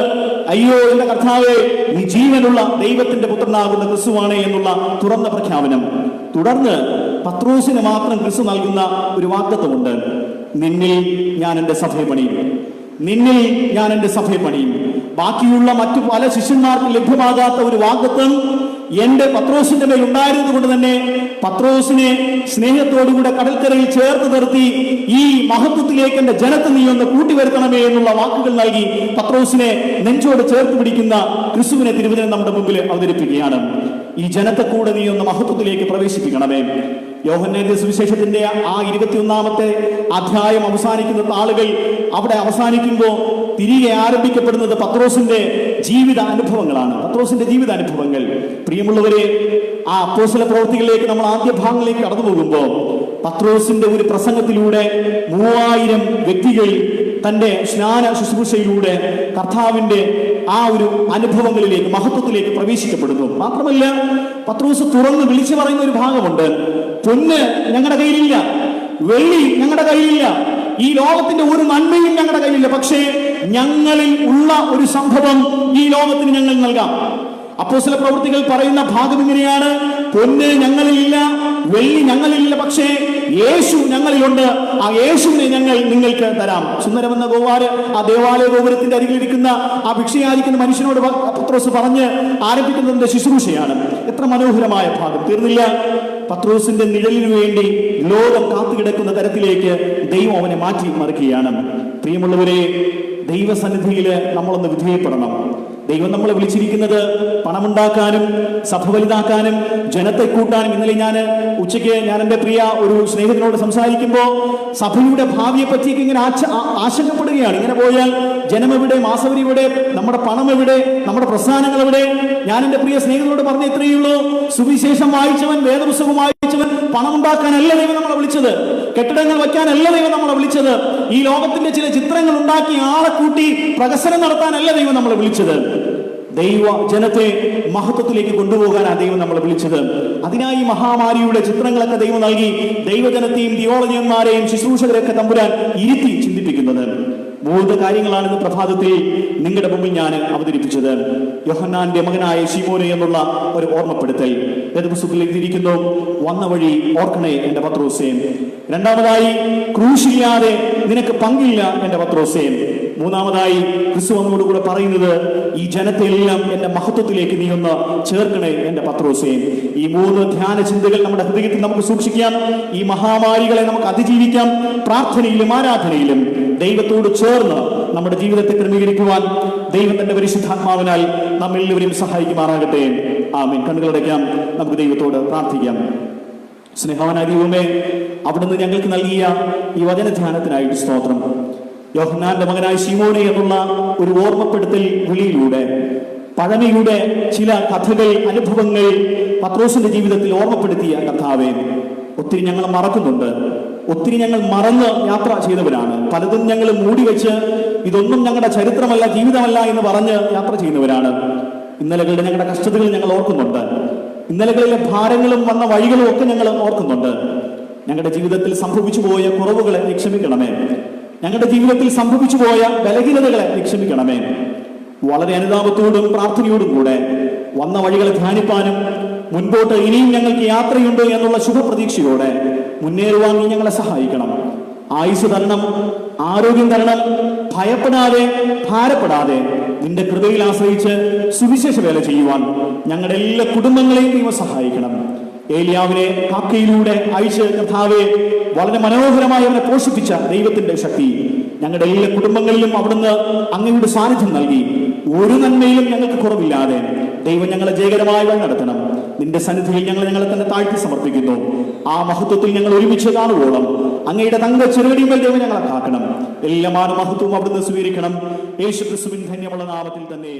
അയ്യോ എന്റെ കർത്താവേ, നീ ജീവനുള്ള ദൈവത്തിന്റെ പുത്രനാകുന്ന ക്രിസ്തുവാണ് എന്നുള്ള തുറന്ന പ്രഖ്യാപനം. തുടർന്ന് പത്രോസിന് മാത്രം ക്രിസ്തു നൽകുന്ന ഒരു വാഗ്ദത്തമുണ്ട്: നിന്നിൽ ഞാൻ എന്റെ സഭയെ പണിയും, നിന്നിൽ ഞാൻ എന്റെ സഭയെ പണിയും. ബാക്കിയുള്ള മറ്റു പല ശിഷ്യന്മാർക്ക് ലഭ്യമാകാത്ത ഒരു വാഗ്ദത്തം എന്റെ പത്രോസിന്റെ മേൽ ഉണ്ടായിരുന്നത് കൊണ്ട് തന്നെ പത്രോസിനെ സ്നേഹത്തോടുകൂടെ കടൽക്കരയിൽ ചേർത്ത് നിർത്തി ഈ മഹത്വത്തിലേക്ക് എന്റെ ജനത്തെ നീ ഒന്ന് കൂട്ടിവരുത്തണമേ എന്നുള്ള വാക്കുകൾ നൽകി പത്രോസിനെ നെഞ്ചോട് ചേർത്ത് പിടിക്കുന്ന ക്രിസ്തുവിനെ തിരുവചനം നമ്മുടെ മുമ്പിൽ അവതരിപ്പിക്കുകയാണ്. ഈ ജനത്തെ കൂടെ നീ ഒന്ന് മഹത്വത്തിലേക്ക് പ്രവേശിപ്പിക്കണമേ. യോഹന്നാന്റെ സുവിശേഷത്തിന്റെ ആ 21-ാമത്തെ അധ്യായം അവസാനിക്കുന്ന താളുകൾ അവിടെ അവസാനിക്കുമ്പോൾ തിരികെ ആരംഭിക്കപ്പെടുന്നത് പത്രോസിന്റെ ജീവിത അനുഭവങ്ങളാണ്. പത്രോസിന്റെ ജീവിത അനുഭവങ്ങൾ. പ്രിയമുള്ളവരെ, ആ അപ്പോസ്തല പ്രവൃത്തികളിലേക്ക് നമ്മൾ ആദ്യ ഭാഗങ്ങളിലേക്ക് കടന്നു പോകുമ്പോൾ പത്രോസിന്റെ ഒരു പ്രസംഗത്തിലൂടെ 3000 വ്യക്തികൾ തന്റെ സ്നാന ശുശ്രൂഷയിലൂടെ കർത്താവിന്റെ ആ ഒരു അനുഭവങ്ങളിലേക്ക്, മഹത്വത്തിലേക്ക് പ്രവേശിക്കപ്പെടുന്നു. മാത്രമല്ല, പത്രോസ് തുറന്ന് വിളിച്ചു പറയുന്ന ഒരു ഭാഗമുണ്ട്: പൊന്ന് ഞങ്ങളുടെ കയ്യിലില്ല, വെള്ളി ഞങ്ങളുടെ കയ്യിലില്ല, ഈ ലോകത്തിന്റെ ഒരു നന്മയും ഞങ്ങളുടെ കയ്യിലില്ല, പക്ഷേ ഞങ്ങളിൽ ഉള്ള ഒരു സംഭവം ഈ ലോകത്തിന് ഞങ്ങൾ നൽകാം. അപ്പോസ്തല പ്രവൃത്തികൾ പറയുന്ന ഭാഗം ഇങ്ങനെയാണ്: പൊന്ന് ഞങ്ങളിലില്ല, വെള്ളി ഞങ്ങളിലില്ല, പക്ഷേ യേശു ഞങ്ങളിലുണ്ട്. ആ യേശുവിനെ ഞങ്ങൾ നിങ്ങൾക്ക് തരാം. സുന്ദരമെന്ന ഗോവാര് ആ ദേവാലയ ഗോപുരത്തിന്റെ അരികിലിരിക്കുന്ന ആ ഭിക്ഷയായിരിക്കുന്ന മനുഷ്യനോട് പത്രോസ് പറഞ്ഞ് ആരംഭിക്കുന്നതിന്റെ ശുശ്രൂഷയാണ്. എത്ര മനോഹരമായ ഭാഗം! തീർന്നില്ല. പത്രോസിന്റെ നിഴലിനു വേണ്ടി ലോകം കാത്തുകിടക്കുന്ന തരത്തിലേക്ക് ദൈവം അവനെ മാറ്റി മറിക്കുകയാണ്. പ്രിയമുള്ളവരെ, ദൈവസന്നിധിയിൽ നമ്മളൊന്ന് വിധേയപ്പെടണം. ദൈവം നമ്മളെ വിളിച്ചിരിക്കുന്നത് പണമുണ്ടാക്കാനും സഭ വലുതാക്കാനും ജനത്തെ കൂട്ടാനും. ഇന്നലെ ഉച്ചയ്ക്ക് ഞാൻ എൻ്റെ പ്രിയ ഒരു സ്നേഹിതനോട് സംസാരിക്കുമ്പോൾ സഭയുടെ ഭാവിയെ പറ്റിയൊക്കെ ഇങ്ങനെ ആശങ്കപ്പെടുകയാണ്. ഇങ്ങനെ പോയാൽ ജനമെവിടെ, മാസവരി എവിടെ, നമ്മുടെ പണം എവിടെ, നമ്മുടെ പ്രസ്ഥാനങ്ങൾ എവിടെ? ഞാൻ എൻ്റെ പ്രിയ സ്നേഹിതനോട് പറഞ്ഞ ഇത്രയേ ഉള്ളൂ: സുവിശേഷം വായിച്ചവൻ, വേദപുസ്തകം വായിച്ചവൻ, പണം ഉണ്ടാക്കാനല്ല ദൈവം നമ്മളെ വിളിച്ചത്, കെട്ടിടങ്ങൾ വയ്ക്കാനല്ല ദൈവം നമ്മളെ വിളിച്ചത്, ഈ ലോകത്തിന്റെ ചില ചിത്രങ്ങൾ ഉണ്ടാക്കി ആളെ കൂട്ടി പ്രഹസനം നടത്താനല്ല ദൈവം നമ്മളെ വിളിച്ചത്. ദൈവ ജനത്തെ മഹത്വത്തിലേക്ക് കൊണ്ടുപോകാനാണ് ദൈവം നമ്മളെ വിളിച്ചത്. അതിനായി മഹാമാരിയുടെ ചിത്രങ്ങളൊക്കെ ദൈവം നൽകി ദൈവജനത്തെയും തിയോളജിയന്മാരെയും ശുശ്രൂഷകരെയൊക്കെ തമ്പുരാൻ ഇരുത്തി ചിന്തിപ്പിക്കുന്നത്. 3 കാര്യങ്ങളാണ് ഇന്ന് പ്രഭാതത്തിൽ നിങ്ങളുടെ മുമ്പിൽ ഞാൻ അവതരിപ്പിച്ചത്. യോഹന്നാന്റെ മകനായ ശിമോനെ എന്നുള്ള ഒരു ഓർമ്മപ്പെടുത്തൽ വേദപുസ്തകത്തിൽ എഴുതിയിരിക്കുന്നു. വന്ന വഴി ഓർക്കണേ എന്റെ പത്രോസേ. രണ്ടാമതായി, ക്രൂശില്ലാതെ നിനക്ക് പങ്കില്ല എന്റെ പത്രോസേ. മൂന്നാമതായി, ക്രിസ്തു നമ്മോടുകൂടെ പറയുന്നത്, ഈ ജനത്തെ എല്ലാം എന്റെ മഹത്വത്തിലേക്ക് നീ ഒന്ന് ചേർക്കണേ എന്റെ പത്രോസേ. ഈ 3 ധ്യാന ചിന്തകൾ നമ്മുടെ ഹൃദയത്തിൽ നമുക്ക് സൂക്ഷിക്കാം. ഈ മഹാമാരികളെ നമുക്ക് അതിജീവിക്കാം. പ്രാർത്ഥനയിലും ആരാധനയിലും ദൈവത്തോട് ചേർന്ന് നമ്മുടെ ജീവിതത്തെ ക്രമീകരിക്കുവാൻ ദൈവം തന്റെ പരിശുദ്ധാത്മാവിനാൽ നാം എല്ലാവരെയും സഹായിക്കുമാറാകട്ടെ. ആമേൻ. കണ്ണുകളടയ്ക്കാം, നമുക്ക് ദൈവത്തോട് പ്രാർത്ഥിക്കാം. സ്നേഹവാനായ ദൈവമേ, അവിടുന്ന് ഞങ്ങൾക്ക് നൽകിയ ഈ വചനധ്യാനത്തിനായിട്ട് സ്തോത്രം. യോഹന്നാന്റെ മകനായ ശിമോനെ എന്നുള്ള ഒരു ഓർമ്മപ്പെടുത്തൽ വിളിയിലൂടെ പഴമയുടെ ചില കഥകൾ, അനുഭവങ്ങൾ പത്രോസിന്റെ ജീവിതത്തിൽ ഓർമ്മപ്പെടുത്തിയ കർത്താവേ, ഒത്തിരി ഞങ്ങൾ മറക്കുന്നുണ്ട്. ഒത്തിരി ഞങ്ങൾ മറന്ന് യാത്ര ചെയ്തവരാണ്. പലതും ഞങ്ങൾ മൂടിവെച്ച് ഇതൊന്നും ഞങ്ങളുടെ ചരിത്രമല്ല, ജീവിതമല്ല എന്ന് പറഞ്ഞ് യാത്ര ചെയ്യുന്നവരാണ്. ഇന്നലകളുടെ ഞങ്ങളുടെ കഷ്ടതകൾ ഞങ്ങൾ ഓർക്കുന്നുണ്ട്. ഇന്നലകളിലെ ഭാരങ്ങളും വന്ന വഴികളും ഒക്കെ ഞങ്ങൾ ഓർക്കുന്നുണ്ട്. ഞങ്ങളുടെ ജീവിതത്തിൽ സംഭവിച്ചു പോയ കുറവുകളെ നീ ക്ഷമിക്കണമേ. ഞങ്ങളുടെ ജീവിതത്തിൽ സംഭവിച്ചു പോയ ബലഹീനതകളെ നീ ക്ഷമിക്കണമേ. വളരെ അനുതാപത്തോടും പ്രാർത്ഥനയോടും കൂടെ വന്ന വഴികളെ ധ്യാനിപ്പാനും മുൻപോട്ട് ഇനിയും ഞങ്ങൾക്ക് യാത്രയുണ്ട് എന്നുള്ള ശുഭപ്രതീക്ഷയോടെ മുന്നേറുവാൻ നീ ഞങ്ങളെ സഹായിക്കണം. ആയുസ് തരണം, ആരോഗ്യം തരണം. ഭയപ്പെടാതെ, ഭാരപ്പെടാതെ നിന്റെ കൃപയിൽ ആശ്രയിച്ച് സുവിശേഷ വേല ചെയ്യുവാൻ ഞങ്ങളുടെ എല്ലാ കുടുംബങ്ങളെയും നീ സഹായിക്കണം. ഏലിയാവിനെ കാക്കയിലൂടെ അയച്ച് കർത്താവെ വളരെ മനോഹരമായി അവനെ പോഷിപ്പിച്ച ദൈവത്തിന്റെ ശക്തി ഞങ്ങളുടെ എല്ലാ കുടുംബങ്ങളിലും അവിടുന്ന് അങ്ങയുടെ സാന്നിധ്യം നൽകി ഒരു നന്മയിലും ഞങ്ങൾക്ക് കുറവില്ലാതെ ദൈവം ഞങ്ങളെ ജയകരമായി വഴി നടത്തണം. നിന്റെ സന്നിധിയിൽ ഞങ്ങളെ തന്നെ താഴ്ത്തി സമർപ്പിക്കുന്നു. ആ മഹത്വത്തിൽ ഞങ്ങൾ ഒരുമിച്ച് കാണുവോളം അങ്ങയുടെ തങ്ക ചെറുകടിയുമേൽ ദൈവം ഞങ്ങളെ കാക്കണം. എല്ലാ മഹത്വവും അവിടുന്ന് സ്വീകരിക്കണം. യേശുക്രിസ്തുവിൻ ധന്യമുള്ള നാമത്തിൽ തന്നെ.